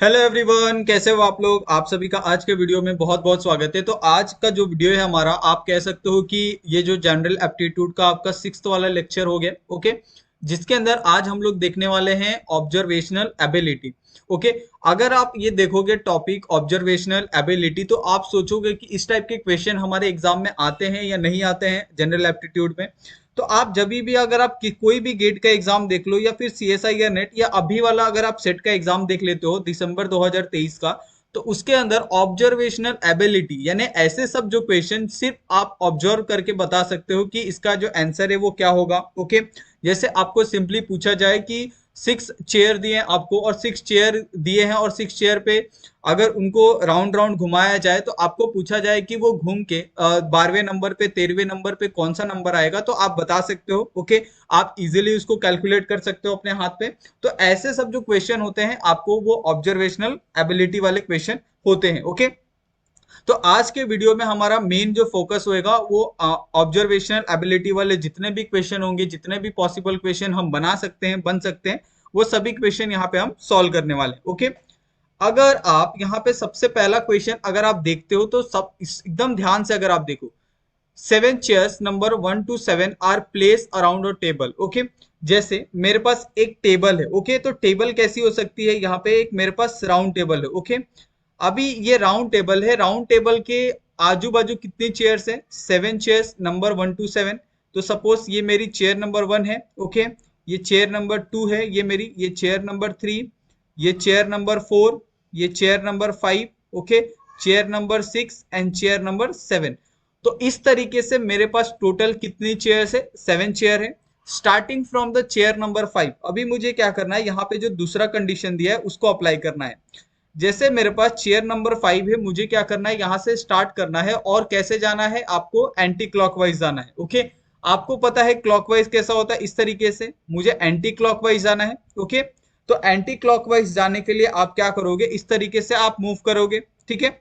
Hello everyone, कैसे हो आप लोग। आप सभी का आज के वीडियो में बहुत बहुत स्वागत है। तो आज का जो वीडियो है हमारा, आप कह सकते हो कि ये जो जनरल एप्टीट्यूड का आपका 6th वाला लेक्चर हो गया। ओके, जिसके अंदर आज हम लोग देखने वाले हैं ऑब्जर्वेशनल एबिलिटी। ओके, अगर आप ये देखोगे टॉपिक ऑब्जर्वेशनल एबिलिटी, तो आप सोचोगे कि इस टाइप के क्वेश्चन हमारे एग्जाम में आते हैं या नहीं आते हैं जनरल एप्टीट्यूड में। तो आप जब भी अगर आप कोई भी गेट का एग्जाम देख लो या फिर सीएसआई या नेट या अभी वाला अगर आप सेट का एग्जाम देख लेते हो दिसंबर 2023 का, तो उसके अंदर ऑब्जर्वेशनल एबिलिटी यानी ऐसे सब जो क्वेश्चन सिर्फ आप ऑब्जर्व करके बता सकते हो कि इसका जो आंसर है वो क्या होगा। ओके, जैसे आपको सिंपली पूछा जाए कि 6 चेयर दिए हैं आपको और 6 चेयर दिए हैं और 6 चेयर पे अगर उनको राउंड राउंड घुमाया जाए तो आपको पूछा जाए कि वो घूम के 12वें नंबर पे 13वें नंबर पे कौन सा नंबर आएगा, तो आप बता सकते हो। ओके, आप इजीली उसको कैलकुलेट कर सकते हो अपने हाथ पे। तो ऐसे सब जो क्वेश्चन होते हैं आपको वो ऑब्जर्वेशनल एबिलिटी वाले क्वेश्चन होते हैं। ओके, तो आज के वीडियो में हमारा मेन जो फोकस होएगा वो ऑब्जर्वेशनल एबिलिटी वाले जितने भी क्वेश्चन होंगे, जितने भी पॉसिबल क्वेश्चन हम बना सकते हैं, बन सकते हैं, वो सभी क्वेश्चन यहाँ पे हम सॉल्व करने वाले हैं। ओके, अगर आप यहाँ पे सबसे पहला क्वेश्चन अगर आप देखते हो तो सब एकदम ध्यान से अगर आप देखो, 7 chairs number 1 to 7 are place around a table. Okay, जैसे मेरे पास एक टेबल है। ओके, तो टेबल कैसी हो सकती है, यहाँ पे एक मेरे पास राउंड टेबल है। ओके, अभी ये राउंड टेबल है, राउंड टेबल के आजू बाजू कितनी चेयर्स है, 7 चेयर्स नंबर 1 to 7। तो सपोज ये मेरी चेयर नंबर 1 है। ओके, ये चेयर नंबर 2 है, ये मेरी, ये चेयर नंबर 3, ये चेयर नंबर 4, ये chair number 5। Okay, chair number 6 and chair number 7। तो इस तरीके से मेरे पास टोटल कितनी चेयर्स है, 7 चेयर है। Starting from the chair number 5, अभी मुझे क्या करना है, यहाँ पे जो दूसरा कंडीशन दिया है उसको अप्लाई करना है। जैसे मेरे पास चेयर नंबर 5 है, मुझे क्या करना है, यहाँ से स्टार्ट करना है और कैसे जाना है, आपको एंटी क्लॉकवाइज जाना है। ओके, आपको पता है क्लॉकवाइज कैसा होता है, इस तरीके से मुझे एंटी क्लॉकवाइज जाना है। ओके, तो एंटी क्लॉकवाइज जाने के लिए आप क्या करोगे, इस तरीके से आप मूव करोगे। ठीक है,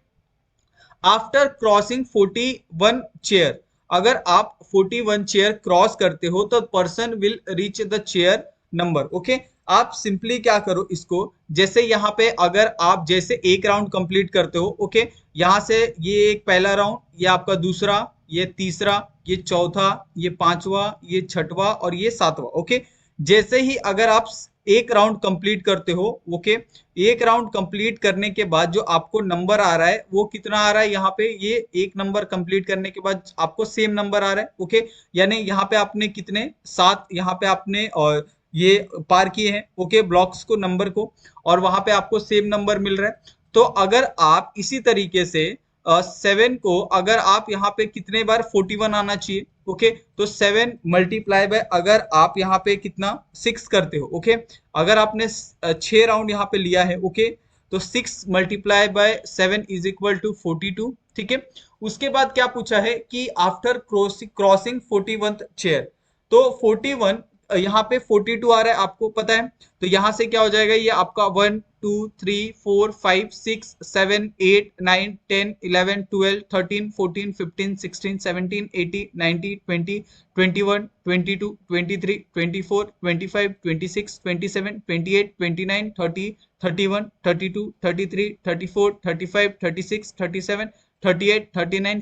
आफ्टर क्रॉसिंग 41 चेयर, अगर आप 41 चेयर क्रॉस करते हो तो person will reach the chair number. Okay, आप सिंपली क्या करो इसको, जैसे यहाँ पे अगर आप जैसे एक राउंड कंप्लीट करते हो। ओके, यहाँ से ये एक पहला राउंड, ये आपका दूसरा, ये तीसरा, ये चौथा, ये पांचवा, ये छठवा और ये सातवां। ओके, जैसे ही अगर आप एक राउंड कंप्लीट करते हो, ओके, एक राउंड कंप्लीट करने के बाद जो आपको नंबर आ रहा है वो कितना आ रहा है, यहाँ पे ये एक नंबर कंप्लीट करने के बाद आपको सेम नंबर आ रहा है। ओके, यानी यहाँ पे आपने कितने 7 यहाँ पे आपने और ये पार किए हैं। ओके, ब्लॉक्स को, नंबर को, और वहां पे आपको सेम नंबर मिल रहा है। तो अगर आप इसी तरीके से 7 को अगर आप यहाँ पे कितने बार 41 आना चाहिए। ओके, तो 7 मल्टीप्लाई बाय अगर आप यहाँ पे कितना 6 करते हो। ओके, अगर आपने 6 राउंड यहाँ पे लिया है। ओके, तो 6 multiply by 7 is equal to 42। ठीक है, उसके बाद क्या पूछा है कि आफ्टर क्रॉसिंग 41 चेयर, तो 41 यहाँ पे 42 आ रहा है आपको पता है। तो यहाँ से क्या हो जाएगा, ये आपका 1 2 3 4 5 6 7 8 9 10 11 12 13 14 15 16 17 18 19 20 21 22 23 24 25 26 27 28 29 30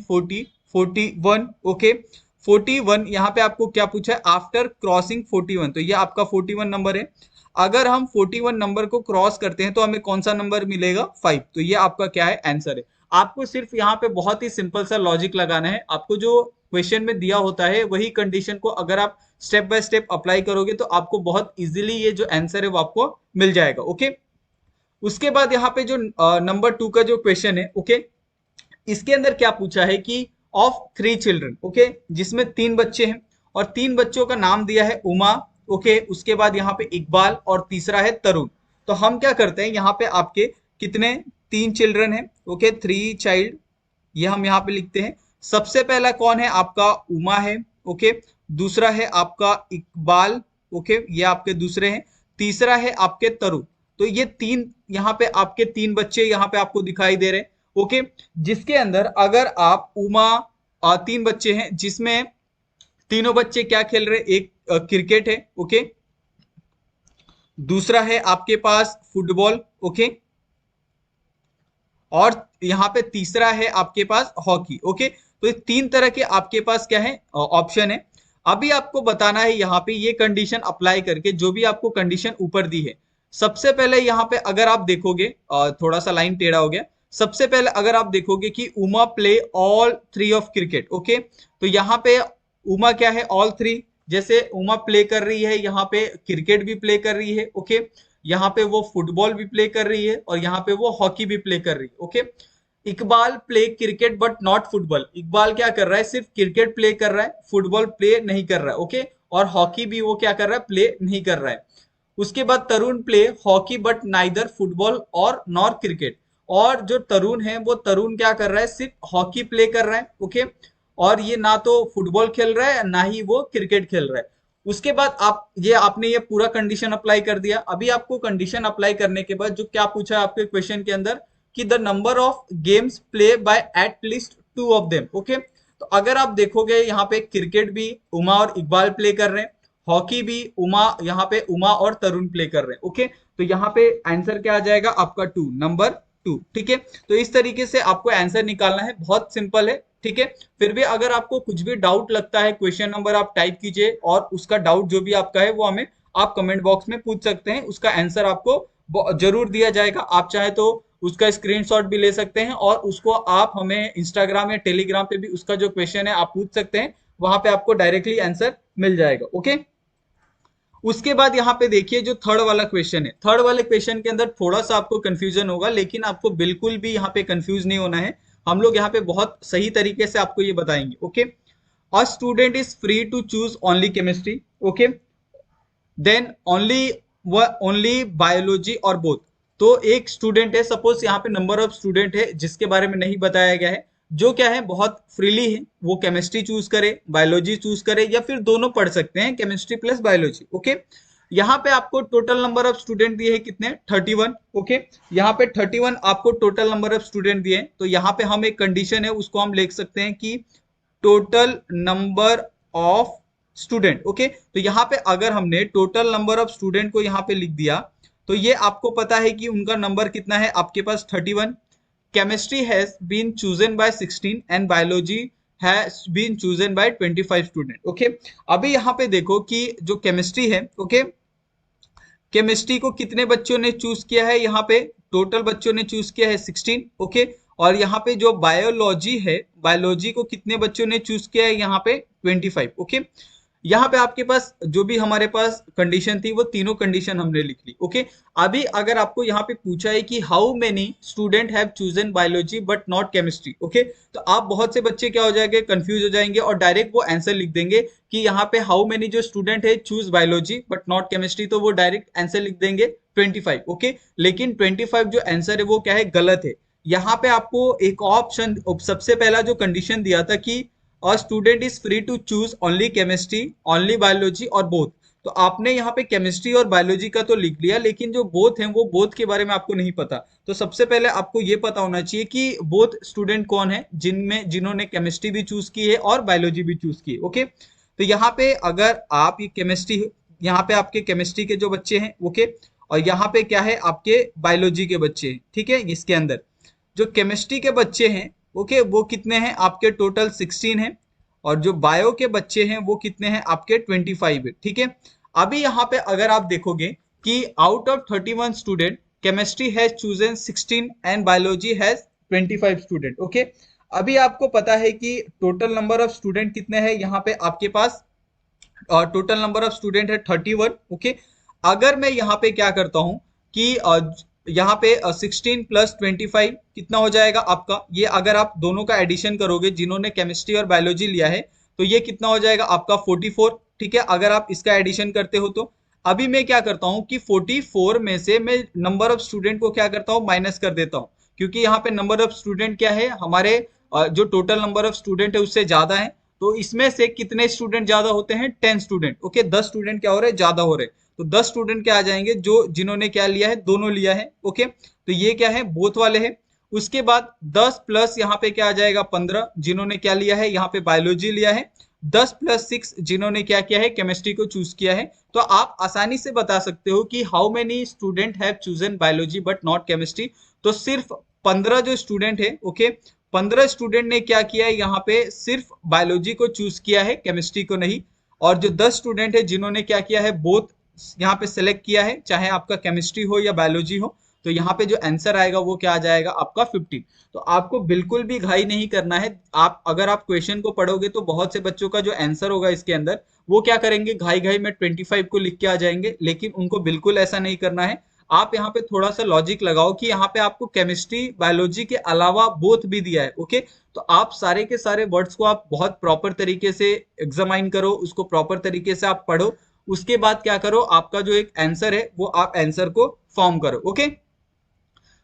31 41। ओके, 41 यहाँ पे आपको क्या पूछा है, आफ्टर क्रॉसिंग 41, तो ये आपका 41 नंबर है। अगर हम 41 नंबर को क्रॉस करते हैं तो हमें कौन सा नंबर मिलेगा, 5। तो ये आपका क्या है, आंसर है। आपको सिर्फ यहाँ पे बहुत ही सिंपल सा लॉजिक लगाना है। आपको जो क्वेश्चन में दिया होता है वही कंडीशन को अगर आप स्टेप बाय स्टेप अप्लाई करोगे तो आपको बहुत इजीली ये जो आंसर है वो आपको मिल जाएगा। ओके, उसके बाद यहाँ पे जो नंबर 2 का जो क्वेश्चन है, ओके, इसके अंदर क्या पूछा है कि ऑफ 3 चिल्ड्रन। ओके, जिसमें 3 बच्चे हैं और 3 बच्चों का नाम दिया है उमा। ओके, उसके बाद यहाँ पे इकबाल और तीसरा है तरुण। तो हम क्या करते हैं, यहाँ पे आपके कितने 3 चिल्ड्रन हैं। ओके, 3 चाइल्ड, ये हम यहाँ पे लिखते हैं। सबसे पहला कौन है, आपका उमा है। ओके, दूसरा है आपका इकबाल। ओके, ये आपके दूसरे हैं। तीसरा है आपके तरुण। तो ये तीन यहाँ पे आपके 3 बच्चे यहाँ पे आपको दिखाई दे रहे हैं। ओके, जिसके अंदर अगर आप उमा 3 बच्चे हैं जिसमें तीनों बच्चे क्या खेल रहे हैं, एक क्रिकेट है। ओके, दूसरा है आपके पास फुटबॉल। ओके, और यहाँ पे तीसरा है आपके पास हॉकी। ओके, तो ये 3 तरह के आपके पास क्या है ऑप्शन है। अभी आपको बताना है यहाँ पे ये कंडीशन अप्लाई करके, जो भी आपको कंडीशन ऊपर दी है। सबसे पहले यहाँ पे अगर आप देखोगे, थोड़ा सा लाइन टेढ़ा हो गया। सबसे पहले अगर आप देखोगे कि Uma play all 3 of cricket. Okay, तो यहाँ पे उमा क्या है, ऑल 3। जैसे उमा प्ले कर रही है, यहाँ पे क्रिकेट भी प्ले कर रही है। ओके, यहाँ पे वो फुटबॉल भी प्ले कर रही है और यहाँ पे वो हॉकी भी प्ले कर रही है। Okay, Iqbal play cricket but not football. Iqbal क्या कर रहा है, सिर्फ क्रिकेट प्ले कर रहा है, फुटबॉल प्ले नहीं कर रहा है। ओके, और हॉकी भी वो क्या कर रहा है, प्ले नहीं कर रहा है। उसके बाद Tarun play hockey but neither football और नॉर क्रिकेट। और जो तरुण है वो तरुण क्या कर रहा है, सिर्फ हॉकी प्ले कर रहा है। ओके, और ये ना तो फुटबॉल खेल रहा है ना ही वो क्रिकेट खेल रहा है। उसके बाद आपने ये पूरा कंडीशन अप्लाई कर दिया। अभी आपको कंडीशन अप्लाई करने के बाद जो क्या पूछा है आपके क्वेश्चन के अंदर कि the number of games play by at least 2 of them. Okay, तो अगर आप देखोगे यहाँ पे क्रिकेट भी उमा और इकबाल प्ले कर रहे हैं, हॉकी भी यहाँ पे उमा और तरुण प्ले कर रहे हैं। ओके, तो यहाँ पे आंसर क्या आ जाएगा आपका 2, नंबर 2। ठीक है, तो इस तरीके से आपको आंसर निकालना है, बहुत सिंपल है। ठीक है, फिर भी अगर आपको कुछ भी डाउट लगता है, क्वेश्चन नंबर आप टाइप कीजिए और उसका डाउट जो भी आपका है वो हमें आप कमेंट बॉक्स में पूछ सकते हैं। उसका आंसर आपको जरूर दिया जाएगा। आप चाहे तो उसका स्क्रीनशॉट भी ले सकते हैं और उसको आप हमें इंस्टाग्राम या टेलीग्राम पे भी उसका जो क्वेश्चन है आप पूछ सकते हैं, वहां पे आपको डायरेक्टली आंसर मिल जाएगा। ओके, उसके बाद यहाँ पे देखिए जो थर्ड वाला क्वेश्चन है, थर्ड वाले क्वेश्चन के अंदर थोड़ा सा आपको कंफ्यूजन होगा, लेकिन आपको बिल्कुल भी यहाँ पे कंफ्यूज नहीं होना है। हम लोग यहाँ पे बहुत सही तरीके से आपको ये बताएंगे। Okay, a student is free to choose only chemistry. Okay, then only biology और बोथ। तो एक स्टूडेंट है, सपोज यहाँ पे नंबर ऑफ स्टूडेंट है जिसके बारे में नहीं बताया गया है, जो क्या है बहुत फ्रीली है, वो केमिस्ट्री चूज करे, बायोलॉजी चूज करे, या फिर दोनों पढ़ सकते हैं, केमिस्ट्री प्लस बायोलॉजी। ओके, यहाँ पे आपको टोटल नंबर ऑफ स्टूडेंट दिए हैं कितने, 31। ओके, यहाँ पे 31 आपको टोटल नंबर ऑफ स्टूडेंट दिए हैं। तो यहाँ पे हम एक कंडीशन है उसको हम लिख सकते हैं कि total number of student. Okay, तो यहाँ पे अगर हमने टोटल नंबर ऑफ स्टूडेंट को यहाँ पे लिख दिया, तो ये आपको पता है कि उनका नंबर कितना है आपके पास, 31। Chemistry has been chosen by 16 and biology has been chosen by 25 student. Okay, अभी यहाँ पे देखो कि जो केमिस्ट्री है, ओके, केमिस्ट्री को कितने बच्चों ने चूज किया है, यहाँ पे टोटल बच्चों ने चूज किया है 16। ओके, और यहाँ पे जो बायोलॉजी है, बायोलॉजी को कितने बच्चों ने चूज किया है, यहाँ पे 25। ओके, यहाँ पे आपके पास जो भी हमारे पास कंडीशन थी वो तीनों कंडीशन हमने लिख ली। ओके, अभी अगर आपको यहाँ पे पूछा है कि how many student have chosen biology but not chemistry. Okay, तो आप बहुत से बच्चे क्या हो जाएंगे, कंफ्यूज हो जाएंगे और डायरेक्ट वो आंसर लिख देंगे कि यहाँ पे हाउ मेनी जो स्टूडेंट है choose biology but not chemistry, तो वो डायरेक्ट आंसर लिख देंगे 25। ओके, लेकिन 25 जो आंसर है वो क्या है, गलत है। यहाँ पे आपको एक ऑप्शन, सबसे पहला जो कंडीशन दिया था कि और student is free to choose only chemistry, only biology और बोथ, तो आपने यहाँ पे केमिस्ट्री और बायोलॉजी का तो लिख लिया, लेकिन जो बोथ हैं वो बोथ के बारे में आपको नहीं पता। तो सबसे पहले आपको ये पता होना चाहिए कि बोथ स्टूडेंट कौन है, जिन्होंने केमिस्ट्री भी चूज की है और बायोलॉजी भी चूज की है। ओके, तो यहाँ पे अगर आप ये केमिस्ट्री, यहाँ पे आपके केमिस्ट्री के जो बच्चे हैं, ओके, और यहाँ पे क्या है आपके बायोलॉजी के बच्चे हैं। ठीक है, इसके अंदर जो केमिस्ट्री के बच्चे हैं, ओके, वो कितने हैं आपके, टोटल 16 है, और जो बायो के बच्चे हैं वो कितने हैं आपके, 25 है। ठीक है, अभी यहाँ पे अगर आप देखोगे कि out of 31 student chemistry has chosen 16 and biology has 25 student. Okay, अभी आपको पता है कि टोटल नंबर ऑफ स्टूडेंट कितने हैं यहाँ पे आपके पास, टोटल नंबर ऑफ स्टूडेंट है 31। ओके, अगर मैं यहाँ पे क्या करता हूँ कि यहाँ पे 16 प्लस 25 कितना हो जाएगा आपका, ये अगर आप दोनों का एडिशन करोगे, जिन्होंने केमिस्ट्री और बायोलॉजी लिया है, तो ये कितना हो जाएगा आपका 44। ठीक है, अगर आप इसका एडिशन करते हो तो अभी मैं क्या करता हूँ कि 44 में से मैं नंबर ऑफ स्टूडेंट को क्या करता हूँ, माइनस कर देता हूँ, क्योंकि यहाँ पे नंबर ऑफ स्टूडेंट क्या है हमारे, जो टोटल नंबर ऑफ स्टूडेंट है उससे ज्यादा है। तो इसमें से कितने स्टूडेंट ज्यादा होते हैं, 10 स्टूडेंट। ओके, 10 स्टूडेंट क्या हो रहे हैं, ज्यादा हो रहे हैं। तो 10 स्टूडेंट क्या आ जाएंगे, जो जिन्होंने क्या लिया है, दोनों लिया है। ओके, तो ये क्या है, बोथ वाले हैं। उसके बाद 10 प्लस यहाँ पे क्या आ जाएगा, 15, जिन्होंने क्या लिया है, यहाँ पे बायोलॉजी लिया है। 10 प्लस 6 जिन्होंने क्या किया है, केमिस्ट्री को चूज किया है। तो आप आसानी से बता सकते हो कि how many student have chosen biology but not chemistry. तो सिर्फ 15 जो स्टूडेंट है, ओके, 15 स्टूडेंट ने क्या किया है, यहाँ पे सिर्फ बायोलॉजी को चूज किया है, केमिस्ट्री को नहीं। और जो 10 स्टूडेंट है जिन्होंने क्या किया है, बोथ यहाँ पे सिलेक्ट किया है, चाहे आपका केमिस्ट्री हो या बायोलॉजी हो। तो यहाँ पे जो आंसर आएगा वो क्या आ जाएगा आपका 50। तो आपको बिल्कुल भी घाई नहीं करना है। आप अगर आप क्वेश्चन को पढ़ोगे तो बहुत से बच्चों का जो आंसर होगा इसके अंदर, वो क्या करेंगे, घाई घाई में 25 को लिख के आ जाएंगे, लेकिन उनको बिल्कुल ऐसा नहीं करना है। आप यहाँ पे थोड़ा सा लॉजिक लगाओ कि यहाँ पे आपको केमिस्ट्री बायोलॉजी के अलावा बोथ भी दिया है, ओके। तो आप सारे के सारे वर्ड्स को आप बहुत प्रॉपर तरीके से एग्जामाइन करो, उसको प्रॉपर तरीके से आप पढ़ो। उसके बाद क्या करो, आपका जो एक आंसर है वो आप आंसर को फॉर्म करो, ओके।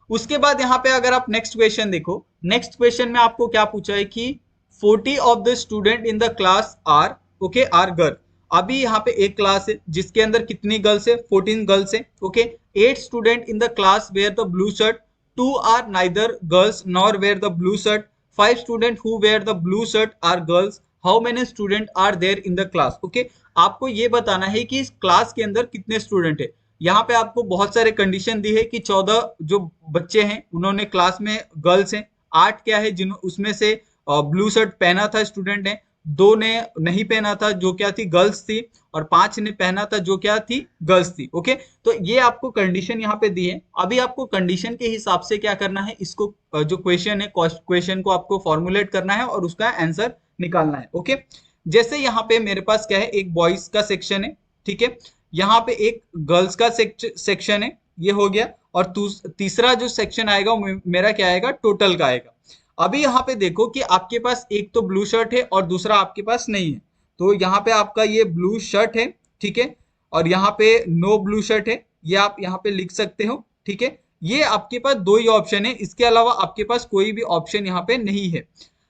उसके बाद यहाँ पे अगर आप नेक्स्ट क्वेश्चन देखो, नेक्स्ट क्वेश्चन में आपको क्या पूछा है कि 40 of the student in the class are, okay, are girl. अभी यहाँ पे एक क्लास है जिसके अंदर कितनी गर्ल्स है, 14 गर्ल्स है, okay. 8 student in the class wear the blue shirt, 2 are neither girls nor wear the blue shirt, 5 student who wear the blue shirt are girls, how many student are there in the class, okay. आपको ये बताना है कि इस class के अंदर कितने student है। यहाँ पे आपको बहुत सारे कंडीशन दी है कि 14 जो बच्चे हैं उन्होंने क्लास में गर्ल्स हैं, 8 क्या है जिन उसमें से ब्लू शर्ट पहना था स्टूडेंट ने, 2 ने नहीं पहना था जो क्या थी गर्ल्स थी, और 5 ने पहना था जो क्या थी गर्ल्स थी, ओके। तो ये आपको कंडीशन यहाँ पे दी है। अभी आपको कंडीशन के हिसाब से क्या करना है, इसको जो क्वेश्चन है क्वेश्चन को आपको फॉर्मुलेट करना है और उसका आंसर निकालना है, ओके। जैसे यहाँ पे मेरे पास क्या है, एक बॉयज का सेक्शन है, ठीक है, यहाँ पे एक गर्ल्स का सेक्शन है, ये हो गया। और तीसरा जो सेक्शन आएगा मेरा क्या आएगा, टोटल का आएगा। अभी यहाँ पे देखो कि आपके पास एक तो ब्लू शर्ट है और दूसरा आपके पास नहीं है। तो यहाँ पे आपका ये ब्लू शर्ट है, ठीक है, और यहाँ पे नो ब्लू शर्ट है, ये आप यहाँ पे लिख सकते हो, ठीक है। ये आपके पास 2 ही ऑप्शन है, इसके अलावा आपके पास कोई भी ऑप्शन यहाँ पे नहीं है।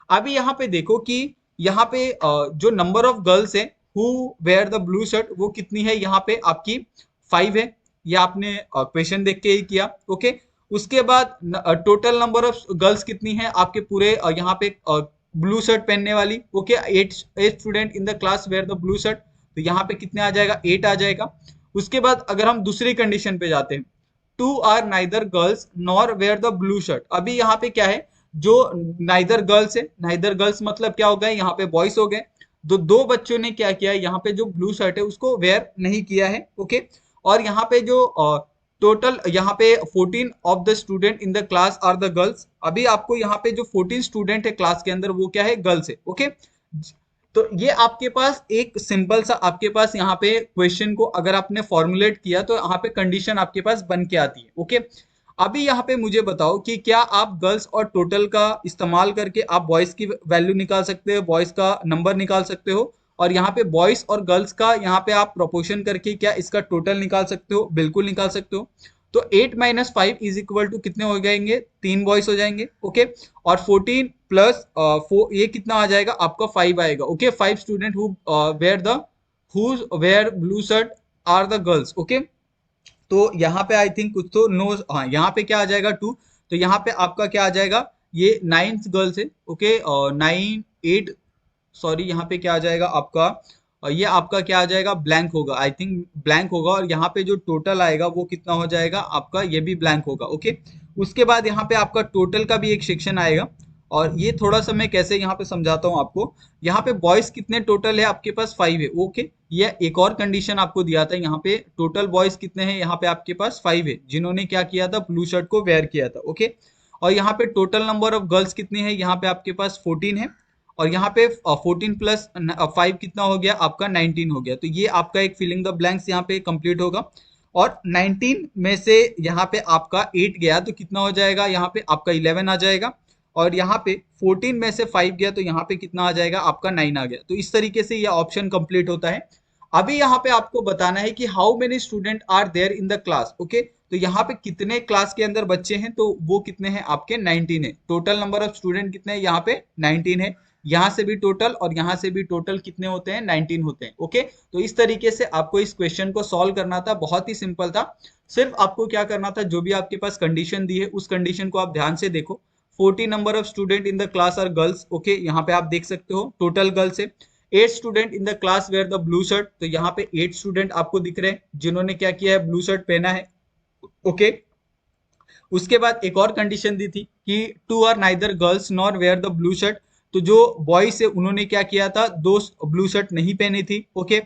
अभी यहाँ पे देखो कि यहाँ पे जो नंबर ऑफ गर्ल्स है who wear the blue shirt वो कितनी है, यहाँ पे आपकी 5 है। ये आपने क्वेश्चन देख के ही किया, ओके। उसके बाद टोटल नंबर ऑफ गर्ल्स कितनी है आपके पूरे यहाँ पे ब्लू शर्ट पहनने वाली, okay. 8 student in the class wear the blue shirt, तो यहाँ पे कितने आ जाएगा, 8 आ जाएगा। उसके बाद अगर हम दूसरी कंडीशन पे जाते हैं, 2 are neither girls nor wear the blue shirt. अभी यहाँ पे क्या है, जो नाइदर गर्ल्स है, नाइदर गर्ल्स मतलब क्या हो गए, यहाँ पे बॉयज हो गए। 2 बच्चों ने क्या किया है, यहाँ पे जो ब्लू शर्ट है उसको वेयर नहीं किया है, ओके। और यहाँ पे जो टोटल यहाँ पे 14 of the student in the class are the girls. अभी आपको यहाँ पे जो 14 स्टूडेंट है क्लास के अंदर वो क्या है, गर्ल्स है, ओके। तो ये आपके पास एक सिंपल सा आपके पास यहाँ पे क्वेश्चन को अगर आपने फॉर्मुलेट किया तो यहाँ पे कंडीशन आपके पास बन के आती है, ओके। अभी यहाँ पे मुझे बताओ कि क्या आप गर्ल्स और टोटल का इस्तेमाल करके आप बॉयज की वैल्यू निकाल सकते हो, बॉयज का नंबर निकाल सकते हो, और यहाँ पे बॉयज और गर्ल्स का यहाँ पे आप प्रोपोर्शन करके क्या इसका टोटल निकाल सकते हो, बिल्कुल निकाल सकते हो। तो 8 - 5 इज इक्वल टू कितने हो जाएंगे, 3 बॉयज हो जाएंगे, ओके। और 14 प्लस 4 ये कितना आ जाएगा आपका 5 आएगा, okay. 5 student who wear the whose wear blue shirt are the girls, okay. तो यहाँ पे आई थिंक कुछ तो नो, हाँ यहाँ पे क्या आ जाएगा 2। तो यहाँ पे आपका क्या आ जाएगा, ये 9 गर्ल्स है, ओके। 9 8 सॉरी यहाँ पे क्या आ जाएगा आपका, ये आपका क्या आ जाएगा, ब्लैंक होगा, आई थिंक ब्लैंक होगा। और यहाँ पे जो टोटल आएगा वो कितना हो जाएगा आपका, ये भी ब्लैंक होगा, ओके। उसके बाद यहाँ पे आपका टोटल का भी एक सेक्शन आएगा, और ये थोड़ा सा मैं कैसे यहाँ पे समझाता हूँ आपको। यहाँ पे बॉयज कितने टोटल है आपके पास, 5 है, ओके। ये एक और कंडीशन आपको दिया था, यहाँ पे टोटल बॉयज कितने हैं, यहाँ पे आपके पास 5 है जिन्होंने क्या किया था, ब्लू शर्ट को वेयर किया था, ओके। और यहाँ पे टोटल नंबर ऑफ गर्ल्स कितने हैं, यहाँ पे आपके पास 14 है। और यहाँ पे 14 प्लस 5 कितना हो गया आपका, 19 हो गया। तो ये आपका एक फिलिंग द ब्लैंक्स यहाँ पे कंप्लीट होगा। और 19 में से यहाँ पे आपका 8 गया तो कितना हो जाएगा, यहाँ पे आपका 11 आ जाएगा। और यहाँ पे 14 में से 5 गया तो यहाँ पे कितना आ जाएगा आपका 9 आ गया। तो इस तरीके से ये ऑप्शन कंप्लीट होता है। अभी यहाँ पे आपको बताना है कि how many student are there in the class, okay. तो यहाँ पे कितने क्लास के अंदर बच्चे हैं, तो वो कितने हैं आपके 19 है। टोटल नंबर ऑफ स्टूडेंट कितने हैं, यहाँ पे 19 है। यहाँ से भी टोटल और यहाँ से भी टोटल कितने होते हैं, 19 होते हैं, ओके। तो इस तरीके से आपको इस क्वेश्चन को सॉल्व करना था, बहुत ही सिंपल था। सिर्फ आपको क्या करना था, जो भी आपके पास कंडीशन दी है उस कंडीशन को आप ध्यान से देखो। 40 number of student in the class are girls, okay. यहाँ पे आप देख सकते हो टोटल गर्ल्स है। 8 student in the class wear the blue shirt, तो यहाँ पे 8 स्टूडेंट आपको दिख रहे हैं जिन्होंने क्या किया है, ब्लू शर्ट पहना है, ओके। उसके बाद एक और कंडीशन दी थी कि two are neither girls nor wear the blue shirt, तो जो बॉयज है उन्होंने क्या किया था, दो ब्लू शर्ट नहीं पहनी थी। Okay,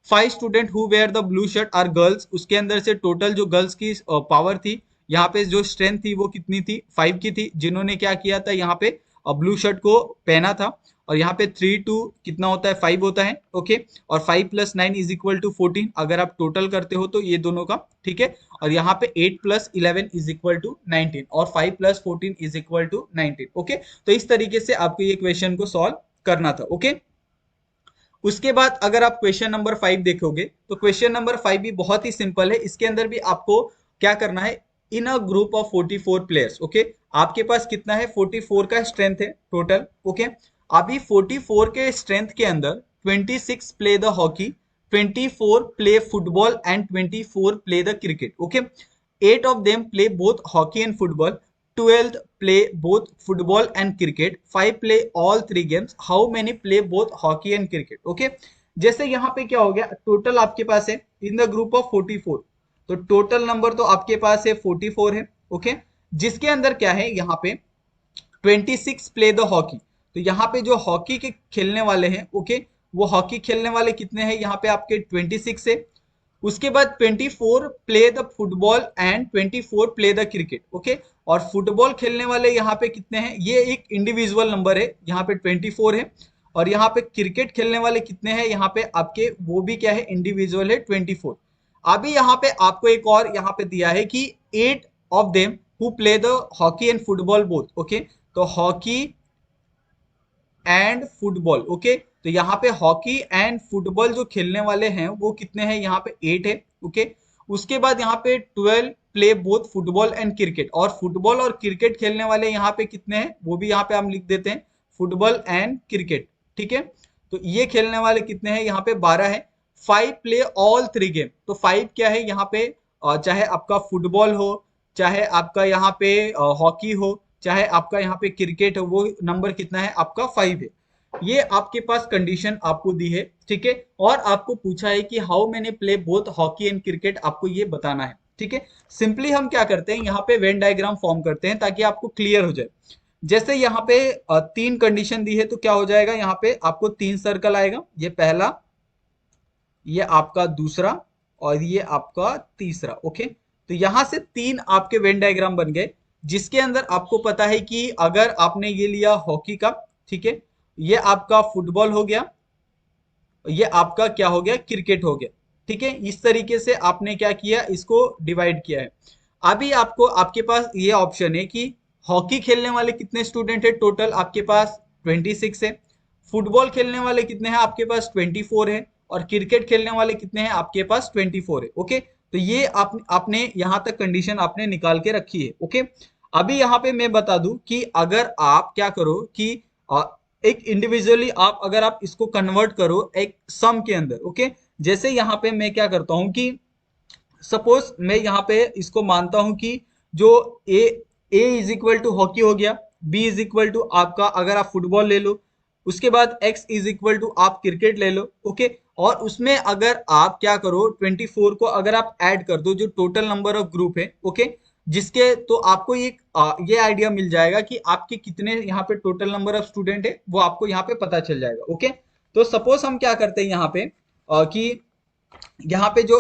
5 student who wear the blue shirt are girls, उसके अंदर से टोटल जो गर्ल्स की पावर थी, यहाँ पे जो स्ट्रेंथ थी वो कितनी थी, 5 की थी, जिन्होंने क्या किया था यहाँ पे ब्लू शर्ट को पहना था। और यहाँ पे 3 टू कितना होता है, 5 होता है। ओके, और 5 प्लस 9 इज इक्वल टू 14, अगर आप टोटल करते हो तो ये दोनों का, ठीक है। और यहाँ पे 8 प्लस 11 इज इक्वल टू 19 और 5 plus 14 is equal to 19। Okay, तो इस तरीके से आपको ये क्वेश्चन को सॉल्व करना था। ओके, उसके बाद अगर आप क्वेश्चन नंबर 5 देखोगे तो क्वेश्चन नंबर 5 भी बहुत ही सिंपल है। इसके अंदर भी आपको क्या करना है, in a group of 44 players. Okay, आपके पास कितना है, 44 का स्ट्रेंथ है टोटल। ओके, अभी 44 के स्ट्रेंथ के अंदर 26 play the hockey, 24 play football and 24 play the cricket. Okay, 8 of them play both hockey and football, 12 play both football and cricket, 5 play all three games, how many play both hockey and cricket? Okay, जैसे यहाँ पे क्या हो गया, total आपके पास है in the group of 44, तो total number तो आपके पास है 44 है। ओके, जिसके अंदर क्या है, यहाँ पे 26 प्ले द हॉकी, तो यहाँ पे जो हॉकी के खेलने वाले हैं, ओके, वो हॉकी खेलने वाले कितने हैं, यहाँ पे आपके 26 है। उसके बाद 24 play the football and 24 play the cricket. Okay, और फुटबॉल खेलने वाले यहाँ पे कितने हैं, ये एक इंडिविजुअल नंबर है, यहाँ पे 24 है। और यहाँ पे क्रिकेट खेलने वाले कितने हैं, यहाँ पे आपके वो भी क्या है, इंडिविजुअल है, 24। अभी यहाँ पे आपको एक और यहाँ पे दिया है कि 8 of them who play the hockey and football both. Okay, तो हॉकी एंड फुटबॉल। ओके, तो यहाँ पे हॉकी एंड फुटबॉल जो खेलने वाले हैं वो कितने हैं, यहाँ पे 8 है। ओके, उसके बाद यहाँ पे 12 play both football and cricket, और फुटबॉल और क्रिकेट खेलने वाले यहाँ पे कितने हैं, वो भी यहाँ पे हम लिख देते हैं, फुटबॉल एंड क्रिकेट। ठीक है, तो ये खेलने वाले कितने हैं, यहाँ पे 12 है। 5 प्ले ऑल 3 गेम, तो 5 क्या है यहाँ पे, चाहे आपका फुटबॉल हो, चाहे आपका यहाँ पे हॉकी हो, चाहे आपका यहाँ पे क्रिकेट हो, वो नंबर कितना है आपका 5 है। ये आपके पास कंडीशन आपको दी है। ठीक है, और आपको पूछा है कि how many play both hockey and cricket, आपको ये बताना है। ठीक है, सिंपली हम क्या करते हैं, यहाँ पे वेन डायग्राम फॉर्म करते हैं ताकि आपको क्लियर हो जाए। जैसे यहाँ पे 3 कंडीशन दी है, तो क्या हो जाएगा, यहाँ पे आपको 3 सर्कल आएगा, ये पहला, ये आपका दूसरा, और ये आपका तीसरा। ओके, तो यहां से 3 आपके वेन डायग्राम बन गए, जिसके अंदर आपको पता है कि अगर आपने ये लिया हॉकी का, ठीक है, ये आपका फुटबॉल हो गया, ये आपका क्या हो गया, क्रिकेट हो गया। ठीक है, इस तरीके से आपने क्या किया, इसको डिवाइड किया है। अभी आपको, आपके पास ये ऑप्शन है कि हॉकी खेलने वाले कितने स्टूडेंट है, टोटल आपके पास 26 है। फुटबॉल खेलने वाले कितने हैं, आपके पास 24 है। और क्रिकेट खेलने वाले कितने हैं, आपके पास 24 है। ओके, तो ये आपने यहां तक कंडीशन आपने निकाल के रखी है। ओके, अभी यहाँ पे मैं बता दूं कि अगर आप क्या करो कि एक इंडिविजुअली आप अगर आप इसको कन्वर्ट करो एक सम के अंदर। ओके, जैसे यहाँ पे मैं क्या करता हूं कि सपोज मैं यहाँ पे इसको मानता हूं कि जो ए ए इज इक्वल टू हॉकी हो गया, बी इज इक्वल टू आपका अगर आप फुटबॉल ले लो, उसके बाद एक्स इज इक्वल टू आप क्रिकेट ले लो। ओके, और उसमें अगर आप क्या करो, 24 को अगर आप ऐड कर दो, जो टोटल नंबर ऑफ ग्रुप है, ओके, जिसके, तो आपको ये आइडिया मिल जाएगा कि आपके कितने यहाँ पे टोटल नंबर ऑफ स्टूडेंट है, वो आपको यहाँ पे पता चल जाएगा। ओके, तो सपोज हम क्या करते हैं यहाँ पे कि यहाँ पे जो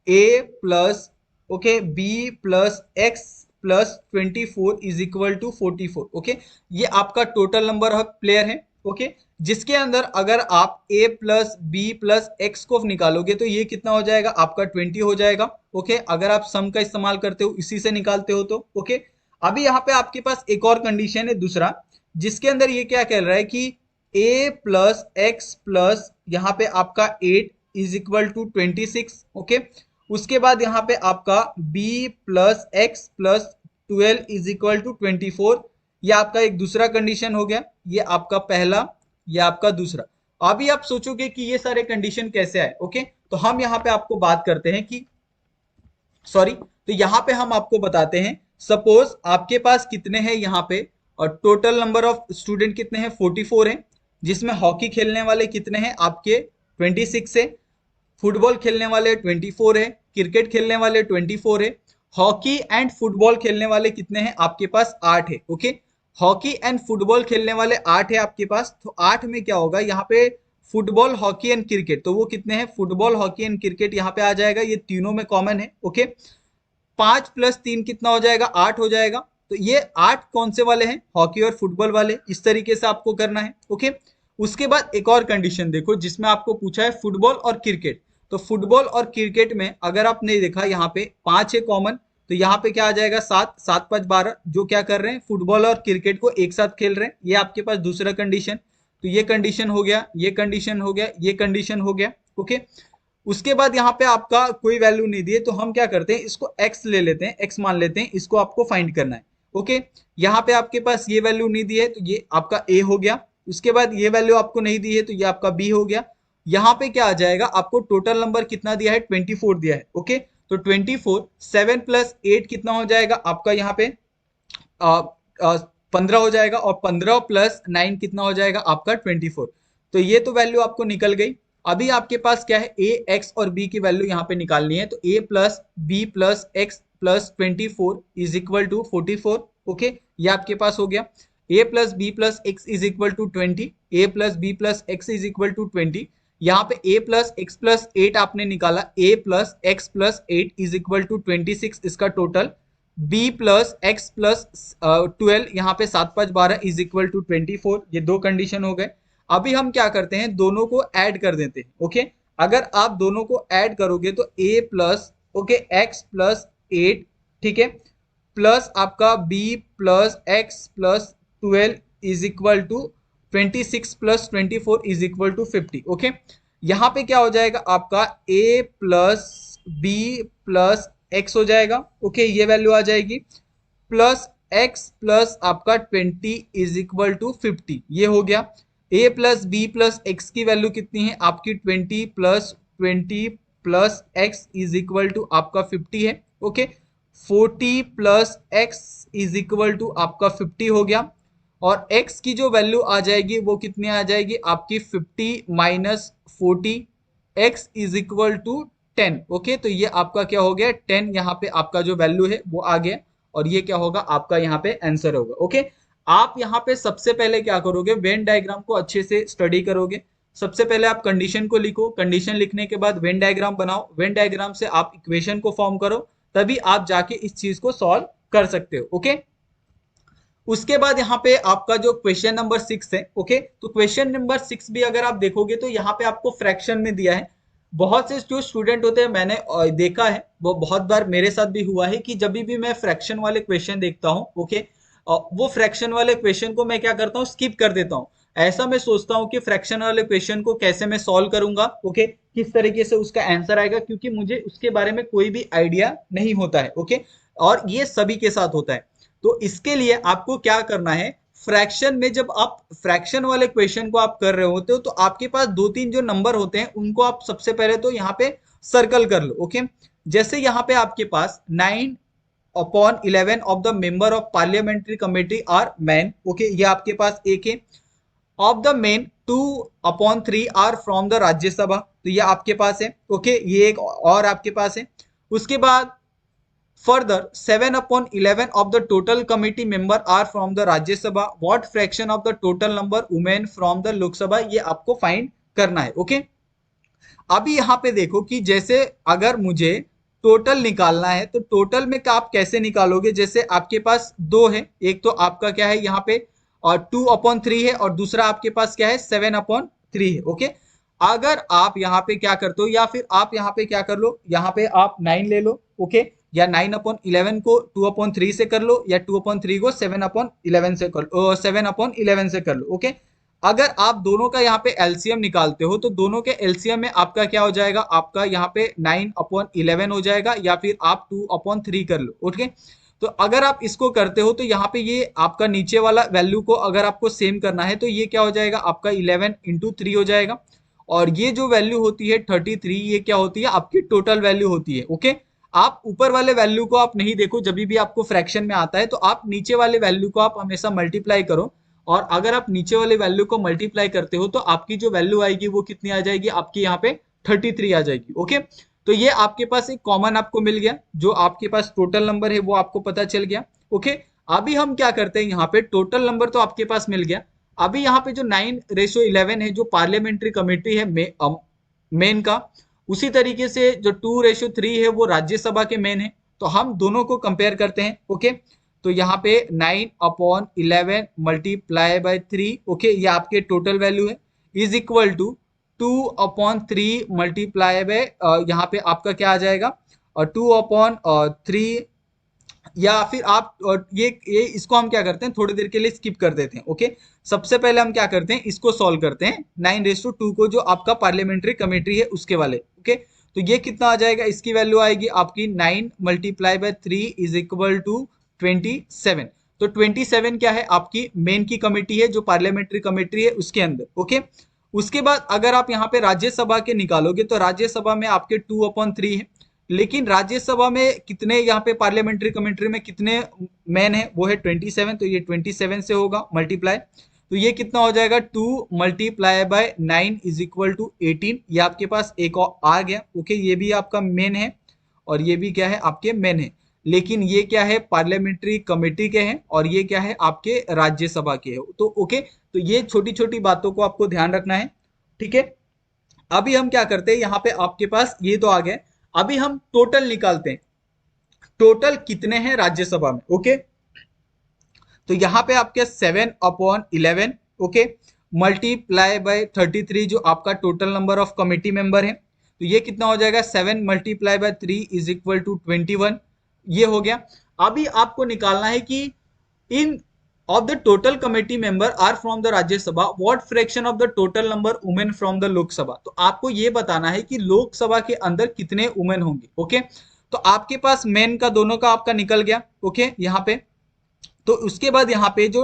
a plus, okay, b plus x plus 24 is equal to 44। Okay, ये आपका टोटल नंबर ऑफ प्लेयर है। ओके, जिसके अंदर अगर आप a plus b plus x को निकालोगे तो ये कितना हो जाएगा, आपका 20 हो जाएगा। ओके, अगर आप सम का इस्तेमाल करते हो, इसी से निकालते हो तो। ओके, अभी यहाँ पे आपके पास एक और कंडीशन है दूसरा, जिसके अंदर ये क्या कह रहा है कि a प्लस एक्स प्लस यहाँ पे आपका 8 इज इक्वल टू 26। ओके, उसके बाद यहाँ पे आपका b plus x plus 12 is equal to 24, ये आपका एक दूसरा कंडीशन हो गया, ये आपका पहला, ये आपका दूसरा। अभी आप सोचोगे कि ये सारे कंडीशन कैसे आए। ओके, तो हम यहाँ पे आपको बात करते हैं कि सॉरी, तो यहाँ पे हम आपको बताते हैं, सपोज आपके पास कितने हैं यहाँ पे, और टोटल नंबर ऑफ स्टूडेंट कितने हैं, 44 हैं, जिसमें हॉकी खेलने वाले कितने हैं आपके 26 है, फुटबॉल खेलने वाले 24 है, क्रिकेट खेलने वाले 24 है, हॉकी एंड फुटबॉल खेलने वाले कितने हैं आपके पास? 8 है। ओके, हॉकी एंड फुटबॉल खेलने वाले 8 है आपके पास। तो 8 में क्या होगा यहाँ पे? फुटबॉल, हॉकी एंड क्रिकेट, तो वो कितने हैं? फुटबॉल, हॉकी एंड क्रिकेट यहाँ पे आ जाएगा, ये तीनों में कॉमन है। ओके, 5 + 3 कितना हो जाएगा? 8 हो जाएगा। तो ये 8 कौन से वाले हैं? हॉकी और फुटबॉल वाले। इस तरीके से आपको करना है। ओके, उसके बाद एक और कंडीशन देखो जिसमें आपको पूछा है फुटबॉल और क्रिकेट। तो फुटबॉल और क्रिकेट में अगर आपने देखा यहाँ पे 5 है कॉमन, तो यहाँ पे क्या आ जाएगा? 7, 7 5 12, जो क्या कर रहे हैं? फुटबॉल और क्रिकेट को एक साथ खेल रहे हैं। ये आपके पास दूसरा कंडीशन। तो ये कंडीशन हो गया, ये कंडीशन हो गया, ये कंडीशन हो गया। ओके, उसके बाद यहाँ पे आपका कोई वैल्यू नहीं दिए तो हम क्या करते हैं? इसको x ले लेते हैं, x मान लेते हैं, इसको आपको फाइंड करना है। ओके, यहाँ पे आपके पास ये वैल्यू नहीं दी है तो ये आपका a हो गया। उसके बाद ये वैल्यू आपको नहीं दी है तो ये आपका b हो गया। यहाँ पे क्या आ जाएगा? आपको टोटल नंबर कितना दिया है? 24 दिया है। ओके, तो 24, 7 + 8 कितना हो जाएगा आपका? यहाँ पे 15 हो जाएगा, और 15 + 9 कितना हो जाएगा आपका? 24। तो ये तो वैल्यू आपको निकल गई। अभी आपके पास क्या है? a, x और b की वैल्यू यहाँ पे निकालनी है। तो a + b + x + 24 is equal to 44। Okay, ये आपके पास हो गया। a + b + x is equal to 20, a + b + x is equal to 20। यहाँ पे a + x + 8 आपने निकाला, a + x + 8 is equal to 26 इसका टोटल। b + x + 12, यहाँ पे 7 5 12 इज इक्वल टू 24। ये दो कंडीशन हो गए। अभी हम क्या करते हैं? दोनों को ऐड कर देते हैं। ओके, अगर आप दोनों को ऐड करोगे तो a प्लस, ओके, x + 8, ठीक है, प्लस आपका b + x + 12 is equal to 26 + 24 is equal to 50। Okay, यहाँ पे क्या हो जाएगा आपका? a + b + x हो जाएगा। ओके, ये वैल्यू आ जाएगी, प्लस x प्लस आपका 20 इज इक्वल टू 50। ये हो गया। a + b + x की वैल्यू कितनी है आपकी? 20 + 20 + x इज इक्वल टू आपका 50 है। Okay, 40 + x is equal to आपका 50 हो गया। और x की जो वैल्यू आ जाएगी वो कितनी आ जाएगी आपकी? 50 - 40, x is equal to 10। Okay, तो ये आपका क्या हो गया? 10 यहाँ पे आपका जो वैल्यू है वो आ गया, और ये क्या होगा आपका? यहाँ पे आंसर होगा। ओके, आप यहाँ पे सबसे पहले क्या करोगे? वेन डायग्राम को अच्छे से स्टडी करोगे। सबसे पहले आप कंडीशन को लिखो, कंडीशन लिखने के बाद वेन डायग्राम बनाओ, वेन डायग्राम से आप इक्वेशन को फॉर्म करो, तभी आप जाके इस चीज को सॉल्व कर सकते हो। ओके, उसके बाद यहाँ पे आपका जो क्वेश्चन नंबर 6 है। ओके, तो क्वेश्चन नंबर 6 भी अगर आप देखोगे तो यहाँ पे आपको फ्रैक्शन में दिया है। बहुत से जो स्टूडेंट होते हैं, मैंने देखा है, वो बहुत बार मेरे साथ भी हुआ है कि जब भी मैं फ्रैक्शन वाले क्वेश्चन देखता हूँ, ओके, वो फ्रैक्शन वाले क्वेश्चन को मैं क्या करता हूँ? स्किप कर देता हूँ। ऐसा मैं सोचता हूँ कि फ्रैक्शन वाले क्वेश्चन को कैसे मैं सॉल्व करूंगा, ओके, किस तरीके से उसका आंसर आएगा, क्योंकि मुझे उसके बारे में कोई भी आइडिया नहीं होता है। ओके, और ये सभी के साथ होता है। तो इसके लिए आपको क्या करना है? फ्रैक्शन में जब आप फ्रैक्शन वाले क्वेश्चन को आप कर रहे होते हो तो आपके पास 2 3 जो नंबर होते हैं उनको आप सबसे पहले तो यहाँ पे सर्कल कर लो। ओके, जैसे यहाँ पे आपके पास 9/11 of the member of parliamentary committee are man. Okay, ये आपके पास एक है। Of the men 2/3 are from the Rajya Sabha, तो ये आपके पास है। ओके, ये एक और आपके पास है। उसके बाद further 7/11 of the total committee member are from the Rajya Sabha. What fraction of the total number women from the Lok Sabha? ये आपको फाइंड करना है। ओके, अभी यहाँ पे देखो कि जैसे अगर मुझे टोटल निकालना है तो टोटल में का आप कैसे निकालोगे? जैसे आपके पास दो है, एक तो आपका क्या है यहाँ पे, और 2/3 है, और दूसरा आपके पास क्या है? 7/3 है। ओके, अगर आप यहाँ पे क्या करते हो, या फिर आप यहाँ पे क्या कर लो, यहाँ पे आप 9 ले लो। ओके, या 9/11 को 2/3 से कर लो, या 2/3 को 7/11 से कर लो, 7/11 से कर लो। ओके, अगर आप दोनों का यहाँ पे एलसीएम निकालते हो तो दोनों के एलसीएम में आपका क्या हो जाएगा? आपका यहाँ पे 9/11 हो जाएगा, या फिर आप 2/3 कर लो। ओके, तो अगर आप इसको करते हो तो यहाँ पे ये आपका नीचे वाला वैल्यू को अगर आपको सेम करना है तो ये क्या हो जाएगा? आपका 11 × 3 हो जाएगा। और ये जो वैल्यू होती है 33, ये क्या होती है? आपकी टोटल वैल्यू होती है। ओके, आप ऊपर वाले वैल्यू को आप नहीं देखो, जब भी आपको फ्रैक्शन में आता है तो आप नीचे वाले वैल्यू को आप हमेशा मल्टीप्लाई करो, और अगर आप नीचे वाले वैल्यू को मल्टीप्लाई करते हो तो आपकी जो वैल्यू आएगी वो कितनी आ जाएगी? आपकी यहाँ पे 33 आ जाएगी। ओके, तो ये आपके पास एक कॉमन आपको मिल गया, जो आपके पास टोटल नंबर है वो आपको पता चल गया। ओके, अभी हम क्या करते हैं, यहाँ पे टोटल नंबर तो आपके पास मिल गया। अभी यहाँ पे जो 9:11 है जो पार्लियामेंट्री कमेटी है मेन का, उसी तरीके से जो 2:3 है वो राज्यसभा के मेन है। तो हम दोनों को कंपेयर करते हैं। ओके, तो यहाँ पे 9/11 मल्टीप्लाई बाय 3, ओके, ये आपके टोटल वैल्यू है, is equal to 2/3 multiply by यहाँ पे आपका क्या आ जाएगा, 2/3, या फिर आप ये इसको हम क्या करते हैं, थोड़ी देर के लिए स्किप कर देते हैं। ओके, सबसे पहले हम क्या करते हैं, इसको सॉल्व करते हैं 9:2 को, जो आपका पार्लियामेंट्री कमेटी है उसके वाले। ओके, तो ये कितना आ जाएगा, इसकी वैल्यू आएगी आपकी 9 multiply by 3 is equal to 27। तो 27 क्या है, आपकी मेन की कमेटी है, जो पार्लियामेंट्री कमेटी है उसके अंदर। ओके, उसके बाद अगर आप यहाँ पे राज्यसभा के निकालोगे तो राज्यसभा में आपके 2/3 है, लेकिन राज्यसभा में कितने, यहाँ पे पार्लियामेंट्री कमेंट्री में कितने मैन है, वो है 27, तो ये 27 से होगा मल्टीप्लाई, तो ये कितना हो जाएगा, 2 multiply by 9 is equal to 18। ये आपके पास एक और आ गया। ओके, ये भी आपका मेन है और ये भी क्या है, आपके मेन है, लेकिन ये क्या है, पार्लियामेंट्री कमेटी के हैं और ये क्या है, आपके राज्यसभा के है। तो ओके, तो ये छोटी छोटी बातों को आपको ध्यान रखना है। ठीक है, अभी हम क्या करते हैं, यहाँ पे आपके पास ये तो आ गया, अभी हम टोटल निकालते हैं, टोटल कितने हैं राज्यसभा में। ओके, तो यहाँ पे आपके 7/11, ओके, मल्टीप्लाई बाय 33 जो आपका total number of committee member है, तो ये कितना हो जाएगा, 7 multiply by 3 is equal to 21। ये हो गया। अभी आपको निकालना है कि इन of the total committee member are from the Rajya Sabha, what fraction of the total number women from the Lok Sabha। तो आपको ये बताना है कि लोकसभा के अंदर कितने वुमेन होंगे। ओके, तो आपके पास मेन का दोनों का आपका निकल गया। ओके, यहाँ पे तो उसके बाद यहाँ पे जो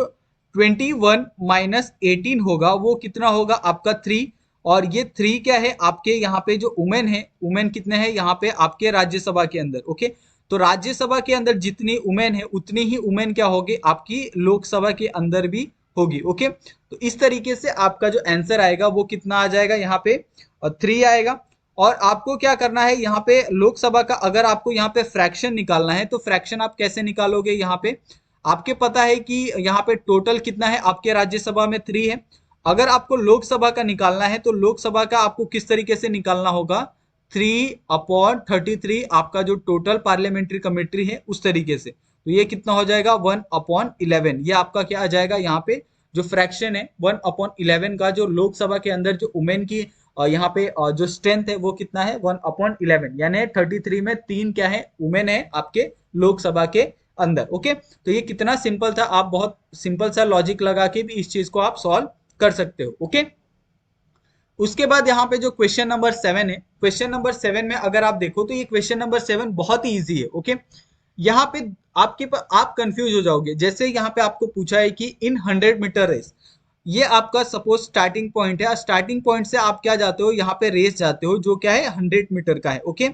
21 माइनस 18 होगा वो कितना होगा, आपका 3, और ये 3 क्या है, आपके यहाँ पे जो वुमेन है, वुमेन कितने हैं यहाँ पे आपके राज्यसभा के अंदर। ओके, तो राज्यसभा के अंदर जितनी वुमेन है उतनी ही वुमेन क्या होगी, आपकी लोकसभा के अंदर भी होगी। ओके, तो इस तरीके से आपका जो आंसर आएगा वो कितना आ जाएगा, यहाँ पे 3 आएगा। और आपको क्या करना है, यहाँ पे लोकसभा का अगर आपको यहाँ पे फ्रैक्शन निकालना है, तो फ्रैक्शन आप कैसे निकालोगे, यहाँ पे आपके पता है कि यहाँ पे टोटल कितना है, आपके राज्यसभा में 3 है। अगर आपको लोकसभा का निकालना है तो लोकसभा का आपको किस तरीके से निकालना होगा, 3/33 आपका जो टोटल पार्लियामेंट्री कमेटी है उस तरीके से, तो ये कितना हो जाएगा 1/11। ये आपका क्या आ जाएगा, यहाँ पे जो फ्रैक्शन है 1/11 का, जो लोकसभा के अंदर जो वुमेन की यहाँ पे जो स्ट्रेंथ है वो कितना है 1/11, यानी 33 में 3 क्या है, वुमेन है आपके लोकसभा के अंदर। ओके, तो ये कितना सिंपल था, आप बहुत सिंपल सा लॉजिक लगा के भी इस चीज को आप सॉल्व कर सकते हो। ओके, उसके बाद यहाँ पे जो क्वेश्चन नंबर 7 है, क्वेश्चन नंबर 7 में अगर आप देखो तो ये क्वेश्चन नंबर 7 बहुत ही इजी है। ओके, यहाँ पे आप कंफ्यूज हो जाओगे। जैसे यहाँ पे आपको पूछा है कि इन 100 मीटर रेस, ये आपका सपोज स्टार्टिंग पॉइंट है, स्टार्टिंग पॉइंट से आप क्या जाते हो, यहाँ पे रेस जाते हो जो क्या है 100 मीटर का है। ओके,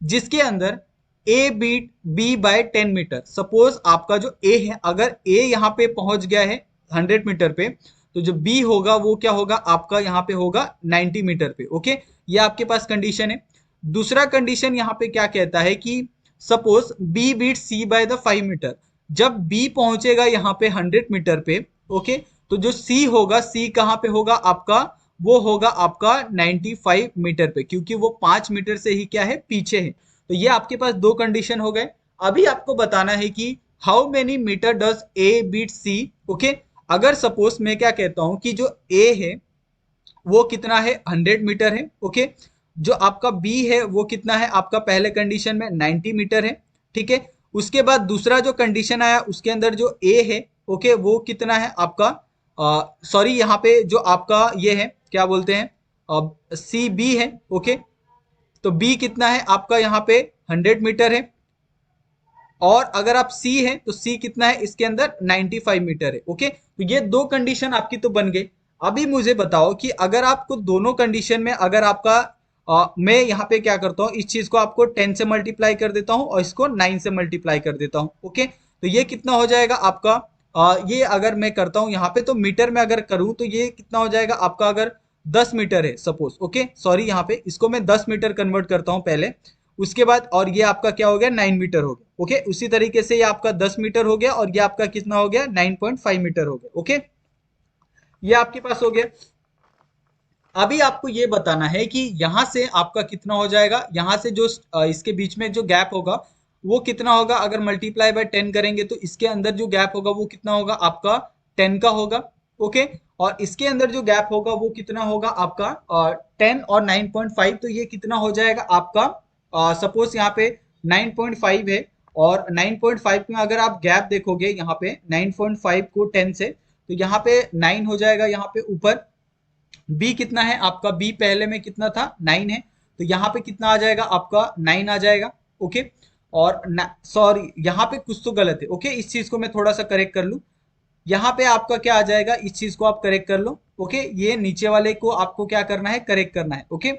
जिसके अंदर A beat B by 10 metre. Suppose आपका जो ए है, अगर ए यहाँ पे पहुंच गया है 100 मीटर पे, तो जो बी होगा वो क्या होगा, आपका यहाँ पे होगा 90 मीटर पे। ओके, ये आपके पास कंडीशन है। दूसरा कंडीशन यहाँ पे क्या कहता है कि suppose B beat C by the 5 meter. जब बी पहुंचेगा यहाँ पे 100 मीटर पे, ओके, तो जो सी होगा, सी कहाँ पे होगा आपका, वो होगा आपका 95 मीटर पे, क्योंकि वो 5 मीटर से ही क्या है, पीछे है। तो ये आपके पास दो कंडीशन हो गए। अभी आपको बताना है कि how many meter does A beat C. Okay, अगर सपोज मैं क्या कहता हूं कि जो ए है वो कितना है 100 मीटर है। ओके, जो आपका बी है वो कितना है, आपका पहले कंडीशन में 90 मीटर है। ठीक है, उसके बाद दूसरा जो कंडीशन आया उसके अंदर जो ए है, ओके, वो कितना है आपका, सॉरी यहाँ पे जो आपका ये है क्या बोलते हैं, सी बी है। ओके, तो बी कितना है आपका यहाँ पे 100 मीटर है, और अगर आप सी है तो सी कितना है इसके अंदर 95 मीटर है। ओके, तो ये दो कंडीशन आपकी तो बन गई। अभी मुझे बताओ कि अगर आपको दोनों कंडीशन में अगर आपका मैं यहाँ पे क्या करता हूँ, इस चीज को आपको 10 से मल्टीप्लाई कर देता हूँ और इसको 9 से मल्टीप्लाई कर देता हूँ। ओके, तो ये कितना हो जाएगा आपका, ये अगर मैं करता हूँ यहाँ पे तो मीटर में अगर करूँ तो ये कितना हो जाएगा आपका, अगर 10 मीटर है सपोज, ओके सॉरी, यहाँ पे इसको मैं 10 मीटर कन्वर्ट करता हूँ पहले, उसके बाद, और ये आपका क्या हो गया 9 मीटर हो गया, ओके उसी तरीके से ये आपका 10 मीटर हो गया, और ये आपका कितना हो गया 9.5 मीटर हो गया, ओके ये आपके पास हो गया। अभी आपको ये बताना है कि यहां से आपका कितना हो जाएगा, यहां से जो इसके बीच में जो गैप होगा वो कितना होगा, अगर मल्टीप्लाई बाय 10 करेंगे तो इसके अंदर जो गैप होगा वो कितना होगा आपका 10 का होगा, ओके और इसके अंदर जो गैप होगा वो कितना होगा आपका 10 और 9.5, तो ये कितना हो जाएगा आपका, सपोज यहाँ पे 9.5 है, और 9.5 में अगर आप गैप देखोगे यहाँ पे 9.5 को 10 से, तो यहाँ पे 9 हो जाएगा, यहाँ पे ऊपर बी कितना है आपका, बी पहले में कितना था 9 है, तो यहाँ पे कितना आ जाएगा आपका 9 आ जाएगा, ओके और सॉरी यहाँ पे कुछ तो गलत है, ओके इस चीज को मैं थोड़ा सा करेक्ट कर लूं, यहाँ पे आपका क्या आ जाएगा, इस चीज को आप करेक्ट कर लो, ओके ये नीचे वाले को आपको क्या करना है, करेक्ट करना है, ओके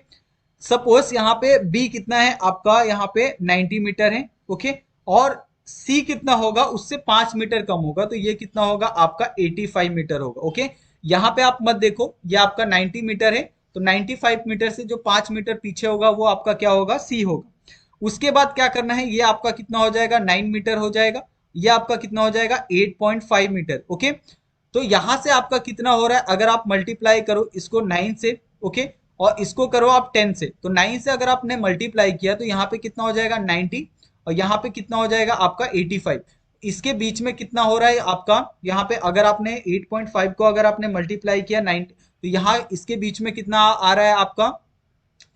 सपोज यहाँ पे बी कितना है आपका, यहाँ पे 90 मीटर है, ओके और सी कितना होगा, उससे 5 मीटर कम होगा, तो ये कितना होगा आपका 85 मीटर होगा, ओके यहाँ पे आप मत देखो, ये आपका 90 मीटर है, तो 95 मीटर से जो 5 मीटर पीछे होगा वो आपका क्या होगा, सी होगा। उसके बाद क्या करना है, ये आपका कितना हो जाएगा 9 मीटर हो जाएगा, ये आपका कितना हो जाएगा 8.5 मीटर, ओके तो यहां से आपका कितना हो रहा है, अगर आप मल्टीप्लाई करो इसको 9 से, ओके और इसको करो आप 10 से, तो 9 से अगर आपने मल्टीप्लाई किया तो यहाँ पे कितना हो जाएगा 90, और यहाँ पे कितना हो जाएगा आपका 85, इसके बीच में कितना हो रहा है आपका, यहाँ पे अगर आपने 8.5 को अगर आपने मल्टीप्लाई किया 90, तो यहाँ इसके बीच में कितना आ रहा है आपका,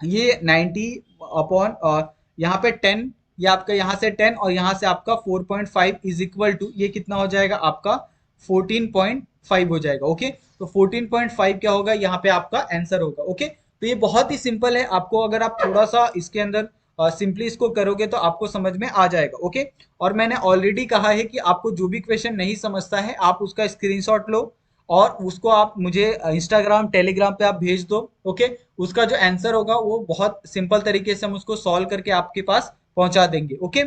ये 90 अपॉन यहाँ पे 10, ये आपका यहाँ से 10 और यहाँ से आपका 4.5 इज इक्वल टू, ये कितना हो जाएगा आपका 14.5 हो जाएगा, ओके तो 14.5 क्या होगा, यहाँ पे आपका आंसर होगा, ओके तो ये बहुत ही सिंपल है, आपको अगर आप थोड़ा सा इसके अंदर सिंपली इसको करोगे तो आपको समझ में आ जाएगा, ओके और मैंने ऑलरेडी कहा है कि आपको जो भी क्वेश्चन नहीं समझता है आप उसका स्क्रीनशॉट लो और उसको आप मुझे इंस्टाग्राम टेलीग्राम पे आप भेज दो, ओके उसका जो आंसर होगा वो बहुत सिंपल तरीके से हम उसको सॉल्व करके आपके पास पहुंचा देंगे, ओके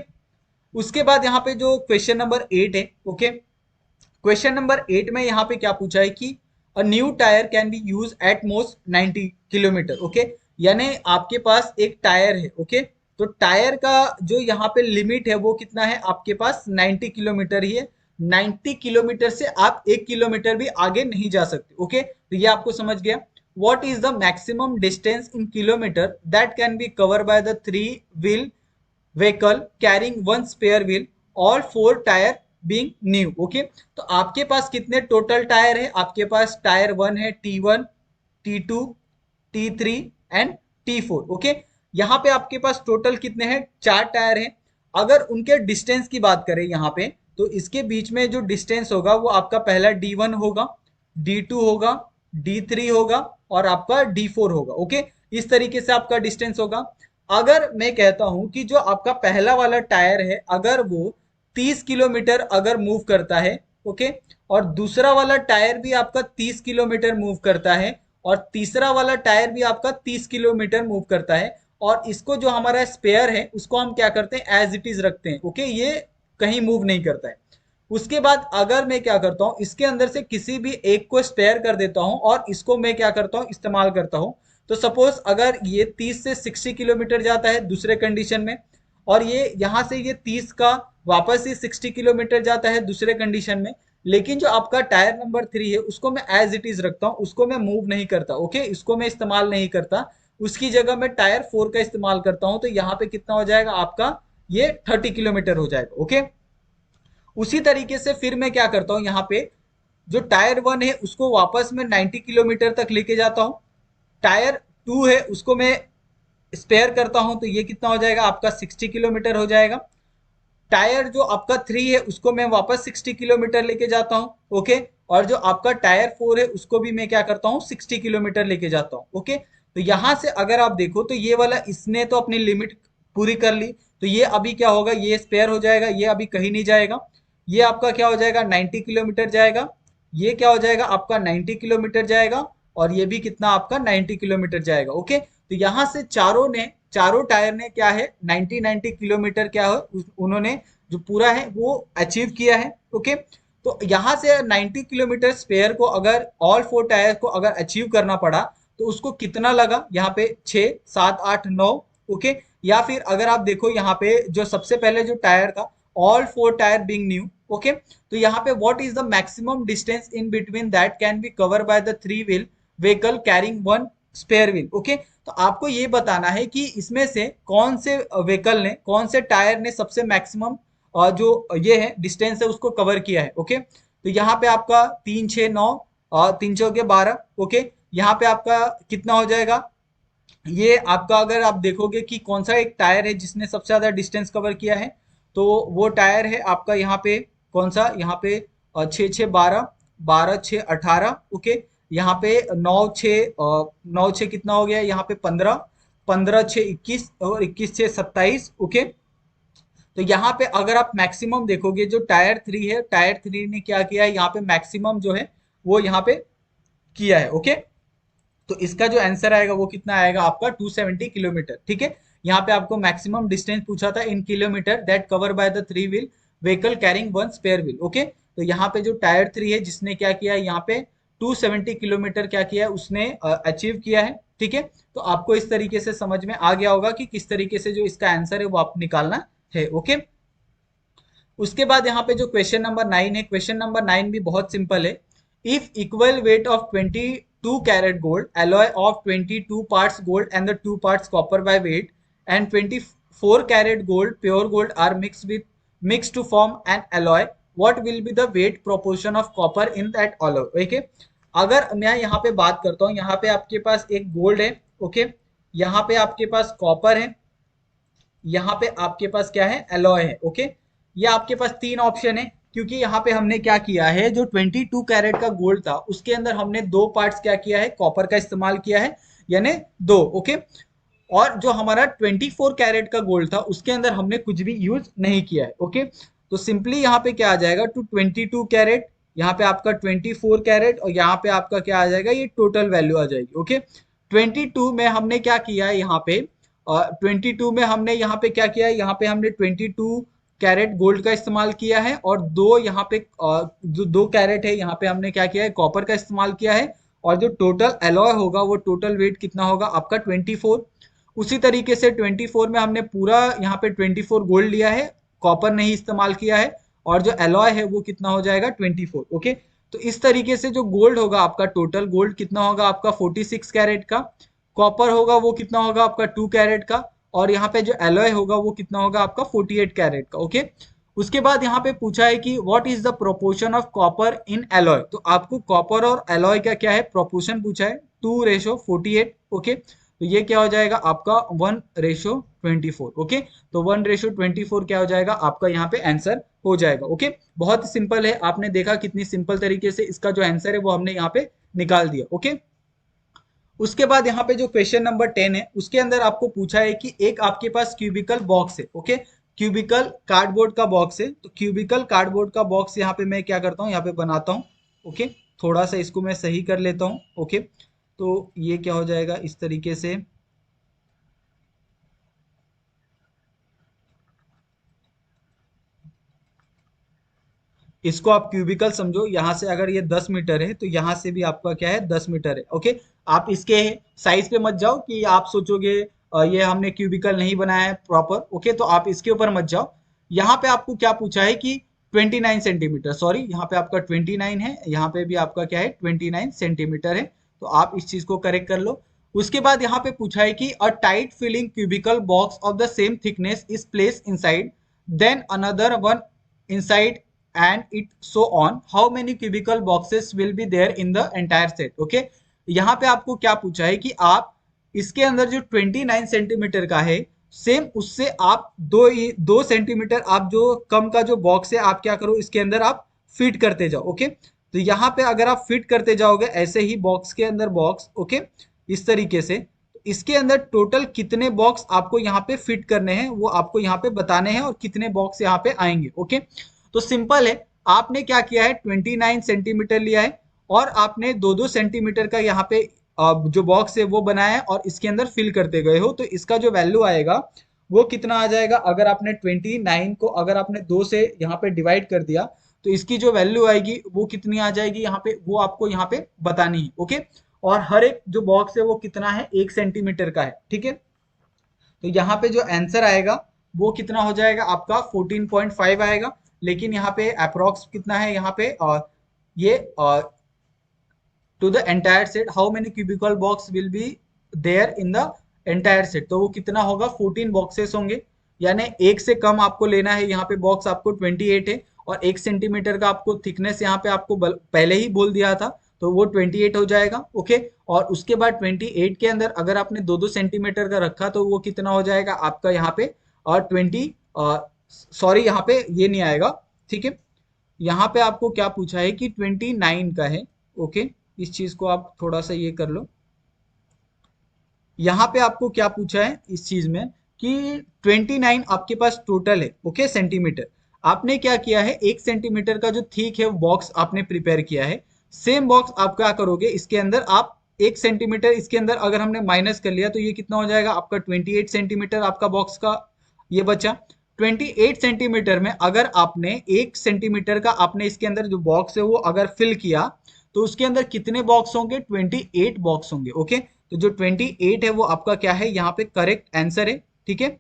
उसके बाद यहाँ पे जो क्वेश्चन नंबर 8 है, ओके क्वेश्चन नंबर 8 में यहाँ पे क्या पूछा है कि a new tyre can be use at most 90 kilometre, okay यानी आपके पास एक टायर है, ओके तो टायर का जो यहाँ पे लिमिट है वो कितना है आपके पास 90 किलोमीटर ही है, 90 किलोमीटर से आप 1 किलोमीटर भी आगे नहीं जा सकते, ओके तो ये आपको समझ गया। What is the maximum distance in kilometer that can be cover by the 3 wheel vehicle carrying one spare wheel, all 4 tyre being new, okay तो आपके पास कितने टोटल टायर है, आपके पास टायर 1 है, T1 T2 T3 and T4, okay यहाँ पे आपके पास total कितने हैं 4 टायर हैं। अगर उनके डिस्टेंस की बात करें यहाँ पे, तो इसके बीच में जो डिस्टेंस होगा वो आपका पहला D1 होगा, D2 होगा, D3 होगा और आपका D4 होगा, ओके इस तरीके से आपका डिस्टेंस होगा। अगर मैं कहता हूं कि जो आपका पहला वाला टायर है अगर वो 30 किलोमीटर अगर मूव करता है, ओके और दूसरा वाला टायर भी आपका 30 किलोमीटर मूव करता है और तीसरा वाला टायर भी आपका 30 किलोमीटर मूव करता है, और इसको जो हमारा स्पेयर है उसको हम क्या करते हैं एज इट इज रखते हैं, ओके ये कहीं मूव नहीं करता है। उसके बाद अगर मैं क्या करता हूं इसके अंदर से किसी भी एक को स्पेयर कर देता हूं और इसको मैं क्या करता हूं इस्तेमाल करता हूं, तो सपोज अगर ये 30 से 60 किलोमीटर जाता है दूसरे कंडीशन में, और ये यहाँ से ये 30 का वापस ही 60 किलोमीटर जाता है दूसरे कंडीशन में, लेकिन जो आपका टायर नंबर 3 है उसको मैं एज इट इज रखता हूँ, उसको मैं मूव नहीं करता, ओके इसको मैं इस्तेमाल नहीं करता, उसकी जगह मैं टायर 4 का इस्तेमाल करता हूँ, तो यहाँ पे कितना हो जाएगा आपका ये 30 किलोमीटर हो जाएगा, ओके उसी तरीके से फिर मैं क्या करता हूँ यहाँ पे जो टायर 1 है उसको वापस में 90 किलोमीटर तक लेके जाता हूँ, टायर 2 है उसको मैं स्पेयर करता हूं तो ये कितना हो जाएगा आपका 60 किलोमीटर हो जाएगा, टायर जो आपका 3 है उसको मैं वापस 60 किलोमीटर लेके जाता हूं, ओके और जो आपका टायर 4 है उसको भी मैं क्या करता हूं 60 किलोमीटर लेके जाता हूं, ओके तो यहां से अगर आप देखो तो ये वाला इसने तो अपनी लिमिट पूरी कर ली, तो ये अभी क्या होगा ये स्पेयर हो जाएगा, ये अभी कहीं नहीं जाएगा, ये आपका क्या हो जाएगा 90 किलोमीटर जाएगा, ये क्या हो जाएगा आपका 90 किलोमीटर जाएगा और ये भी कितना आपका 90 किलोमीटर जाएगा, ओके तो यहां से चारों टायर ने क्या है 90 किलोमीटर क्या है उन्होंने जो पूरा है वो अचीव किया है, ओके तो यहां से 90 किलोमीटर स्पेयर को अगर ऑल 4 टायर को अगर अचीव करना पड़ा तो उसको कितना लगा, यहाँ पे 6, 7, 8, 9, ओके। या फिर अगर आप देखो यहाँ पे जो सबसे पहले जो टायर था, all 4 tyre being new, okay. तो यहाँ पे what is the maximum distance in between that can be cover by the 3 wheel vehicle carrying 1 spare wheel, okay. तो आपको ये बताना है कि इसमें से कौन से व्हीकल ने, कौन से टायर ने सबसे मैक्सिमम जो ये है डिस्टेंस है उसको कवर किया है, ओके। तो यहाँ पे आपका 3, 6, 9 और 3 चौके 12, ओके। यहाँ पे आपका कितना हो जाएगा, ये आपका अगर आप देखोगे कि कौन सा एक टायर है जिसने सबसे ज्यादा डिस्टेंस कवर किया है, तो वो टायर है आपका यहाँ पे कौन सा, यहाँ पे 6, 6, 12, 12, 6, 18, ओके। यहाँ पे 9, 6 कितना हो गया, यहाँ पे 15, 15, 6, 21 और 21, 6, 27, ओके। तो यहाँ पे अगर आप मैक्सिमम देखोगे जो टायर 3 है, टायर 3 ने क्या किया है, यहाँ पे मैक्सिमम जो है वो यहाँ पे किया है, ओके। तो इसका जो आंसर आएगा वो कितना आएगा आपका 270 किलोमीटर, ठीक है। यहाँ पे आपको मैक्सिमम डिस्टेंस पूछा था in kilometer that cover by the 3 wheel vehicle carrying 1 spare wheel, okay. तो यहाँ पे जो टायर 3 है जिसने क्या किया है, यहाँ पे 270 किलोमीटर क्या किया है उसने अचीव किया है, ठीक है। तो आपको इस तरीके से समझ में आ गया होगा कि किस तरीके से जो इसका आंसर है वो आप निकालना है, ओके। उसके बाद यहाँ पे जो क्वेश्चन नंबर 9 है, क्वेश्चन नंबर 9 भी बहुत सिंपल है। If equal weight of 22 carat gold alloy of 22 parts gold and the 2 parts copper by weight and 24 carat gold pure gold are mixed to form an alloy, what will be the weight proportion of copper in that alloy, okay। अगर मैं यहाँ पे बात करता हूँ, यहाँ पे आपके पास एक गोल्ड है, ओके। यहाँ पे आपके पास कॉपर है, यहाँ पे आपके पास क्या है, एलॉय है, ओके। ये आपके पास 3 ऑप्शन है, क्योंकि यहाँ पे हमने क्या किया है, जो 22 कैरेट का गोल्ड था उसके अंदर हमने 2 पार्ट्स क्या किया है, कॉपर का इस्तेमाल किया है, यानी 2, ओके। और जो हमारा 24 कैरेट का गोल्ड था उसके अंदर हमने कुछ भी यूज नहीं किया है, ओके। तो सिंपली यहाँ पे क्या आ जाएगा, टू 22 कैरेट, यहाँ पे आपका 24 कैरेट और यहाँ पे आपका क्या आ जाएगा, ये टोटल वैल्यू आ जाएगी, ओके। 22 में हमने क्या किया है, यहाँ पे 22 में हमने यहाँ पे क्या किया है, यहाँ पे हमने 22 कैरेट गोल्ड का इस्तेमाल किया है और 2 यहाँ पे जो 2 कैरेट है यहाँ पे हमने क्या किया है, कॉपर का इस्तेमाल किया है। और जो टोटल एलॉय होगा वो टोटल वेट कितना होगा आपका 24। उसी तरीके से 24 में हमने पूरा यहाँ पे 24 गोल्ड लिया है, कॉपर नहीं इस्तेमाल किया है, और जो एलॉय है वो कितना हो जाएगा 24, ओके। तो इस तरीके से जो गोल्ड होगा आपका, टोटल गोल्ड कितना होगा आपका 46 कैरेट का, कॉपर होगा वो कितना होगा आपका 2 कैरेट का, और यहाँ पे जो एलॉय होगा वो कितना होगा आपका 48 कैरेट का, ओके। उसके बाद यहाँ पे पूछा है कि what is the proportion of copper in alloy, तो आपको कॉपर और एलॉय का क्या है प्रोपोर्शन पूछा है, 2:48, ओके। तो ये क्या हो जाएगा आपका 1:24, ओके। तो 1:24 क्या हो जाएगा आपका यहाँ पे आंसर हो जाएगा, ओके। बहुत सिंपल है, आपने देखा कितनी सिंपल तरीके से इसका जो आंसर है वो हमने यहाँ पे निकाल दिया, ओके। उसके बाद यहाँ पे जो क्वेश्चन नंबर 10 है उसके अंदर आपको पूछा है कि एक आपके पास क्यूबिकल बॉक्स है, ओके। क्यूबिकल कार्डबोर्ड का बॉक्स है, तो क्यूबिकल कार्डबोर्ड का बॉक्स यहाँ पे मैं क्या करता हूँ, यहाँ पे बनाता हूँ, ओके। थोड़ा सा इसको मैं सही कर लेता हूँ, ओके। तो ये क्या हो जाएगा इस तरीके से, इसको आप क्यूबिकल समझो, यहाँ से अगर ये 10 मीटर है तो यहाँ से भी आपका क्या है 10 मीटर है, ओके। आप इसके साइज पे मत जाओ कि आप सोचोगे ये हमने क्यूबिकल नहीं बनाया है प्रॉपर, ओके। तो आप इसके ऊपर मत जाओ। यहाँ पे आपको क्या पूछा है कि 29 सेंटीमीटर, सॉरी यहाँ पे आपका 29 है, यहाँ पे भी आपका क्या है 29 सेंटीमीटर है। तो आप इस चीज को करेक्ट कर लो। उसके बाद यहाँ पे पूछा है कि a tight fitting cubical box of the same thickness is place inside then another one inside and it so on, how many cubicle boxes will be there in the entire set, okay। यहाँ पे आपको क्या पूछा है कि आप इसके अंदर जो 29 सेंटीमीटर का है सेम उससे आप 2 सेंटीमीटर आप जो कम का जो बॉक्स है आप क्या करो इसके अंदर आप फिट करते जाओ, ओके। तो यहाँ पे अगर आप फिट करते जाओगे ऐसे ही बॉक्स के अंदर बॉक्स, ओके, इस तरीके से इसके अंदर टोटल कितने बॉक्स आपको यहाँ पे फिट करने हैं वो आपको यहाँ पे बताने हैं और कितने बॉक्स यहाँ पे आएंगे, ओके। तो सिंपल है, आपने क्या किया है 29 सेंटीमीटर लिया है और आपने 2-2 सेंटीमीटर का यहाँ पे जो बॉक्स है वो बनाया है और इसके अंदर फिल करते गए हो, तो इसका जो वैल्यू आएगा वो कितना आ जाएगा, अगर आपने 29 को अगर आपने 2 से यहाँ पे डिवाइड कर दिया तो इसकी जो वैल्यू आएगी वो कितनी आ जाएगी यहाँ पे, वो आपको यहाँ पे बतानी है, ओके। और हर एक जो बॉक्स है वो कितना है, 1 सेंटीमीटर का है, ठीक है। तो यहाँ पे जो आंसर आएगा वो कितना हो जाएगा आपका 14.5 आएगा। लेकिन यहाँ पे अप्रोक्स कितना है यहाँ पे, ये to the entire set how many cubical box will be there in the entire set, तो वो कितना होगा 14 बॉक्सेस होंगे। यानी एक से कम आपको लेना है, यहाँ पे बॉक्स आपको 28 है और 1 सेंटीमीटर का आपको थिकनेस यहाँ पे आपको पहले ही बोल दिया था, तो वो 28 हो जाएगा, ओके। और उसके बाद 28 के अंदर अगर आपने 2-2 सेंटीमीटर का रखा तो वो कितना हो जाएगा आपका यहाँ पे, और 20 सॉरी यहाँ पे ये नहीं आएगा, ठीक है। यहाँ पे आपको क्या पूछा है कि 29 का है, ओके। इस चीज को आप थोड़ा सा ये कर लो। यहाँ पे आपको क्या पूछा है इस चीज में कि 29 आपके पास टोटल है, ओके, सेंटीमीटर। आपने क्या किया है, 1 सेंटीमीटर का जो थिक है बॉक्स आपने प्रिपेयर किया है। सेम बॉक्स आप क्या करोगे, इसके अंदर आप 1 सेंटीमीटर इसके अंदर अगर हमने माइनस कर लिया तो ये कितना हो जाएगा आपका 28 सेंटीमीटर आपका बॉक्स का ये बचा। 28 सेंटीमीटर में अगर आपने 1 सेंटीमीटर का आपने इसके अंदर जो बॉक्स है वो अगर फिल किया तो उसके अंदर कितने बॉक्स होंगे, 28 बॉक्स होंगे, ओके। तो जो 28 है वो आपका क्या है यहाँ पे करेक्ट आंसर है, ठीक है।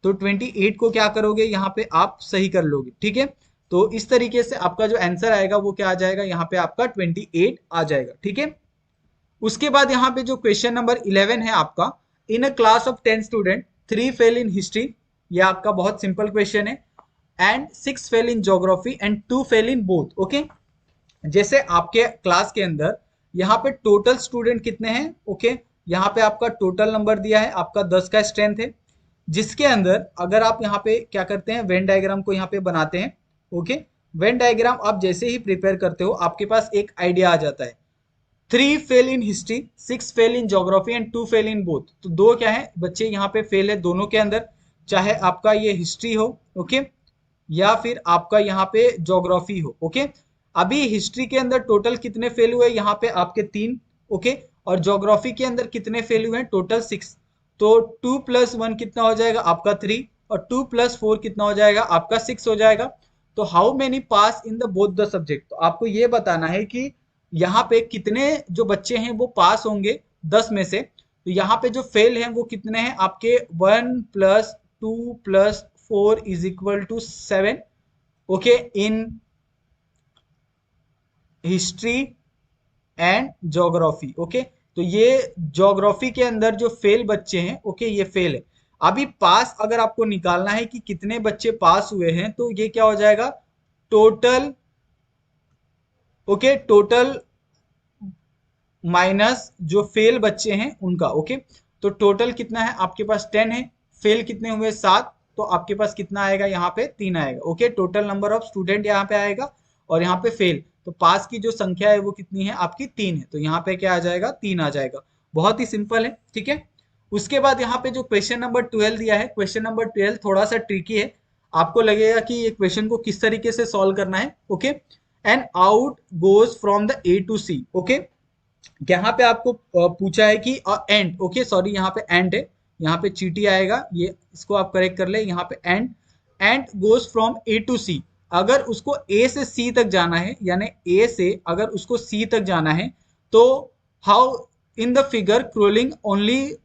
तो 28 को क्या करोगे यहाँ पे आप सही कर लोगे, ठीक है। तो इस तरीके से आपका जो आंसर आएगा वो क्या आ जाएगा, यहाँ पे आपका 28 आ जाएगा, ठीक है। उसके बाद यहाँ पे जो क्वेश्चन नंबर 11 है आपका, in a class of 10 student 3 fail in history, ये आपका बहुत सिंपल क्वेश्चन है, and 6 fail in geography and 2 fail in both, okay. जैसे आपके क्लास के अंदर यहाँ पे टोटल स्टूडेंट कितने हैं, ओके। यहाँ पे आपका टोटल नंबर दिया है आपका 10 का स्ट्रेंथ है, जिसके अंदर अगर आप यहाँ पे क्या करते हैं, वेन डायग्राम को यहाँ पे बनाते हैं, ओके। वेन डायग्राम आप जैसे ही प्रिपेयर करते हो आपके पास एक आइडिया आ जाता है। 3 fail in history, 6 fail in geography and 2 fail in both, तो दो क्या है बच्चे यहाँ पे फेल है दोनों के अंदर, चाहे आपका ये हिस्ट्री हो, ओके, या फिर आपका यहाँ पे ज्योग्राफी हो, ओके। अभी हिस्ट्री के अंदर टोटल कितने फेल हुए यहाँ पे आपके 3, ओके। और ज्योग्राफी के अंदर कितने फेल हुए हैं, टोटल 6। तो 2+1 कितना हो जाएगा आपका 3, और 2+4 कितना हो जाएगा आपका 6 हो जाएगा। तो how many pass in the both the subject, तो आपको ये बताना है कि यहाँ पे कितने जो बच्चे हैं वो पास होंगे 10 में से। तो यहाँ पे जो फेल हैं वो कितने हैं आपके 1+2+4 is equal to 7, okay, in history and geography, okay. तो ये ज्योग्राफी के अंदर जो फेल बच्चे हैं, ओके, ये फेल है। अभी पास अगर आपको निकालना है कि कितने बच्चे पास हुए हैं तो ये क्या हो जाएगा, टोटल, ओके, टोटल माइनस जो फेल बच्चे हैं उनका, ओके। तो टोटल कितना है आपके पास 10 है, फेल कितने हुए 7, तो आपके पास कितना आएगा यहाँ पे 3 आएगा, okay. Total number of student यहाँ पे आएगा और यहाँ पे फेल, तो पास की जो संख्या है वो कितनी है आपकी 3 है, तो यहाँ पे क्या आ जाएगा 3 आ जाएगा। बहुत ही सिंपल है, ठीक है। उसके बाद यहाँ पे जो क्वेश्चन नंबर 12 दिया है, क्वेश्चन नंबर 12 थोड़ा सा ट्रिकी है, आपको लगेगा कि ये क्वेश्चन को किस तरीके से सॉल्व करना है, okay. And out goes from the A to C, okay. यहाँ पे आपको पूछा है कि एंड, ओके, सॉरी यहाँ पे एंड है, यहाँ पे चीटी आएगा, ये इसको आप करेक्ट कर ले, यहाँ पे and, and goes from A to C. अगर उसको ए से सी तक जाना है, यानी ए से अगर उसको सी तक जाना है, तो how in the figure crawling only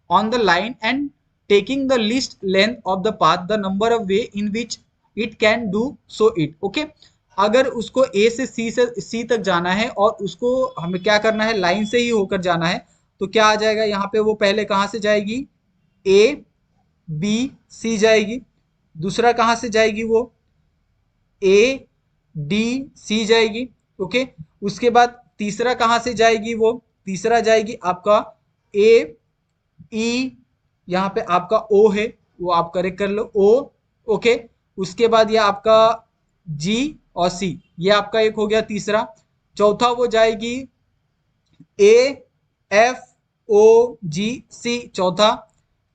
on the line and taking the least length of the path, the number of way in which it can do so it, okay। अगर उसको A से C तक जाना है और उसको हमें क्या करना है, लाइन से ही होकर जाना है, तो क्या आ जाएगा यहाँ पे, वो पहले कहाँ से जाएगी, A B C जाएगी, दूसरा कहाँ से जाएगी, वो A D C जाएगी, ओके। उसके बाद तीसरा कहाँ से जाएगी, वो तीसरा जाएगी आपका A ई, यहाँ पे आपका ओ है, वो आप करेक्ट कर लो, ओ, ओके। उसके बाद ये आपका जी और सी, ये आपका एक हो गया तीसरा। चौथा वो जाएगी ए एफ ओ जी सी, चौथा।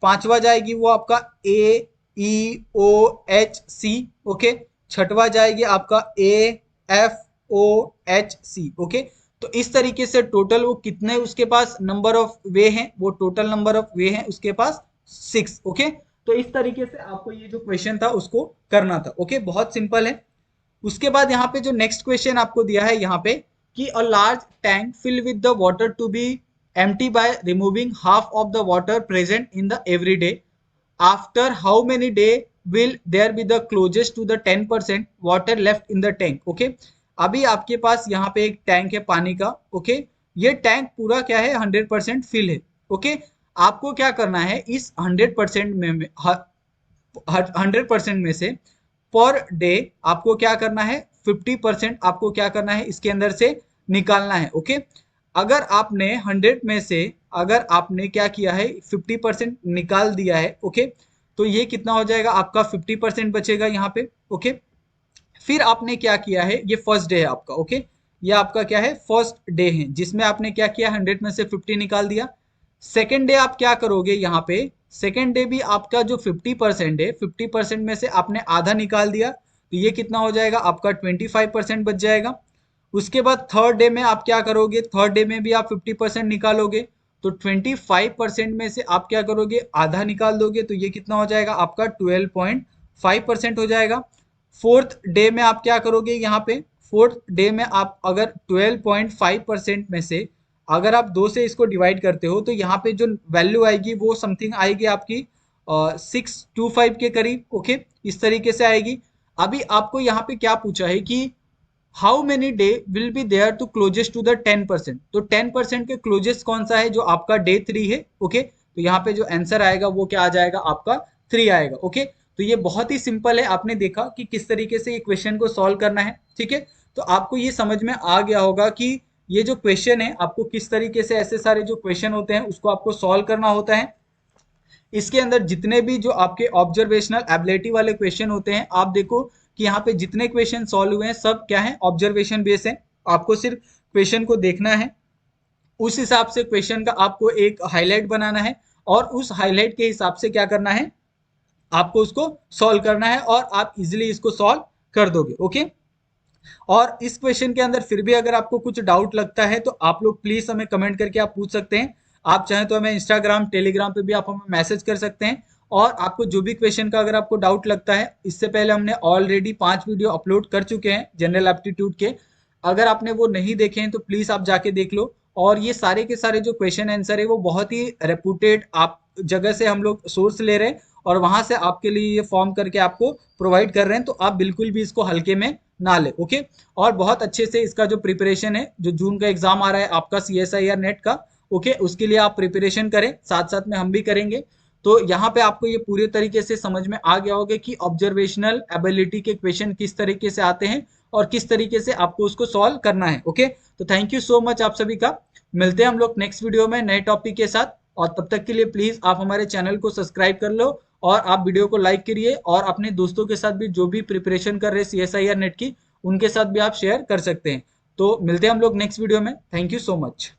पांचवा जाएगी वो आपका ए ई ओ एच सी, ओके। छठवा जाएगी आपका A F O H C, okay. तो इस तरीके से टोटल वो कितने उसके पास नंबर ऑफ वे हैं, वो टोटल नंबर ऑफ वे हैं उसके पास 6, ओके। तो इस तरीके से आपको ये जो क्वेश्चन था उसको करना था, ओके। बहुत सिंपल है। उसके बाद यहाँ पे जो नेक्स्ट क्वेश्चन आपको दिया है यहाँ पे कि a large tank fill with the water to be empty by removing half of the water present in the every day, after how many day will there be the closest to the 10% water left in the tank. Okay, अभी आपके पास यहाँ पे एक tank है पानी का। Okay, ये tank पूरा क्या है 100% फिल है। ओके, आपको क्या करना है इस 100% में 100% में से पर डे आपको क्या करना है 50% आपको क्या करना है इसके अंदर से निकालना है। ओके, अगर आपने 100 में से अगर आपने क्या किया है 50% निकाल दिया है, ओके, तो ये कितना हो जाएगा आपका 50% बचेगा यहाँ पे। ओके, फिर आपने क्या किया है, ये फर्स्ट डे है आपका। ओके, ये आपका क्या है फर्स्ट डे है जिसमें आपने क्या किया 100 में से 50 निकाल दिया। सेकेंड डे आप क्या करोगे यहाँ पे, सेकेंड डे भी आपका जो 50% है 50% में से आपने आधा निकाल दिया, तो ये कितना हो जाएगा आपका 25% बच जाएगा। उसके बाद थर्ड डे में आप क्या करोगे, थर्ड डे में भी आप 50% निकालोगे, तो 25% में से आप क्या करोगे आधा निकाल दोगे, तो ये कितना हो जाएगा आपका 12.5% हो जाएगा। फोर्थ डे में आप क्या करोगे यहाँ पे, फोर्थ डे में आप अगर 12.5% में से अगर आप 2 से इसको डिवाइड करते हो तो यहाँ पे जो वैल्यू आएगी वो समथिंग आएगी आपकी 625 के करीब। ओके, इस तरीके से आएगी। अभी आपको यहाँ पे क्या पूछा है कि how many day will be there to closest to the 10%, तो 10% के क्लोजेस्ट कौन सा है, जो आपका डे 3 है। ओके, तो यहाँ पे जो आंसर आएगा वो क्या आ जाएगा आपका 3 आएगा। ओके, तो ये बहुत ही सिंपल है, आपने देखा कि किस तरीके से ये क्वेश्चन को सॉल्व करना है। ठीक है, तो आपको ये समझ में आ गया होगा कि ये जो क्वेश्चन है आपको किस तरीके से ऐसे सारे जो क्वेश्चन होते हैं उसको आपको सॉल्व करना होता है। इसके अंदर जितने भी जो आपके ऑब्जर्वेशनल एबिलिटी वाले क्वेश्चन होते हैं, आप देखो कि यहाँ पे जितने क्वेश्चन सॉल्व हुए हैं सब क्या है ऑब्जर्वेशन बेस है। आपको सिर्फ क्वेश्चन को देखना है, उस हिसाब से क्वेश्चन का आपको एक हाईलाइट बनाना है और उस हाईलाइट के हिसाब से क्या करना है आपको उसको सॉल्व करना है और आप इजिली इसको सॉल्व कर दोगे। ओके, और इस क्वेश्चन के अंदर फिर भी अगर आपको कुछ डाउट लगता है तो आप लोग प्लीज हमें कमेंट करके आप पूछ सकते हैं। आप चाहें तो हमें इंस्टाग्राम टेलीग्राम पे भी आप हमें मैसेज कर सकते हैं। और आपको जो भी क्वेश्चन का अगर आपको डाउट लगता है, इससे पहले हमने ऑलरेडी 5 वीडियो अपलोड कर चुके हैं जनरल एप्टीट्यूड के, अगर आपने वो नहीं देखे हैं तो प्लीज आप जाके देख लो। और ये सारे के सारे जो क्वेश्चन आंसर है वो बहुत ही रेपुटेड आप जगह से हम लोग सोर्स ले रहे हैं और वहां से आपके लिए ये फॉर्म करके आपको प्रोवाइड कर रहे हैं, तो आप बिल्कुल भी इसको हल्के में ना ले। ओके, और बहुत अच्छे से इसका जो प्रिपरेशन है, जो जून का एग्जाम आ रहा है आपका CSIR नेट का, ओके, उसके लिए आप प्रिपरेशन करें, साथ साथ में हम भी करेंगे। तो यहाँ पे आपको ये पूरे तरीके से समझ में आ गया होगा कि ऑब्जर्वेशनल एबिलिटी के क्वेश्चन किस तरीके से आते हैं और किस तरीके से आपको उसको सॉल्व करना है। ओके, तो थैंक यू सो मच आप सभी का। मिलते हैं हम लोग नेक्स्ट वीडियो में नए टॉपिक के साथ, और तब तक के लिए प्लीज आप हमारे चैनल को सब्सक्राइब कर लो और आप वीडियो को लाइक करिए और अपने दोस्तों के साथ भी जो भी प्रिपरेशन कर रहे हैं CSIR नेट की, उनके साथ भी आप शेयर कर सकते हैं। तो मिलते हैं हम लोग नेक्स्ट वीडियो में। Thank you so much.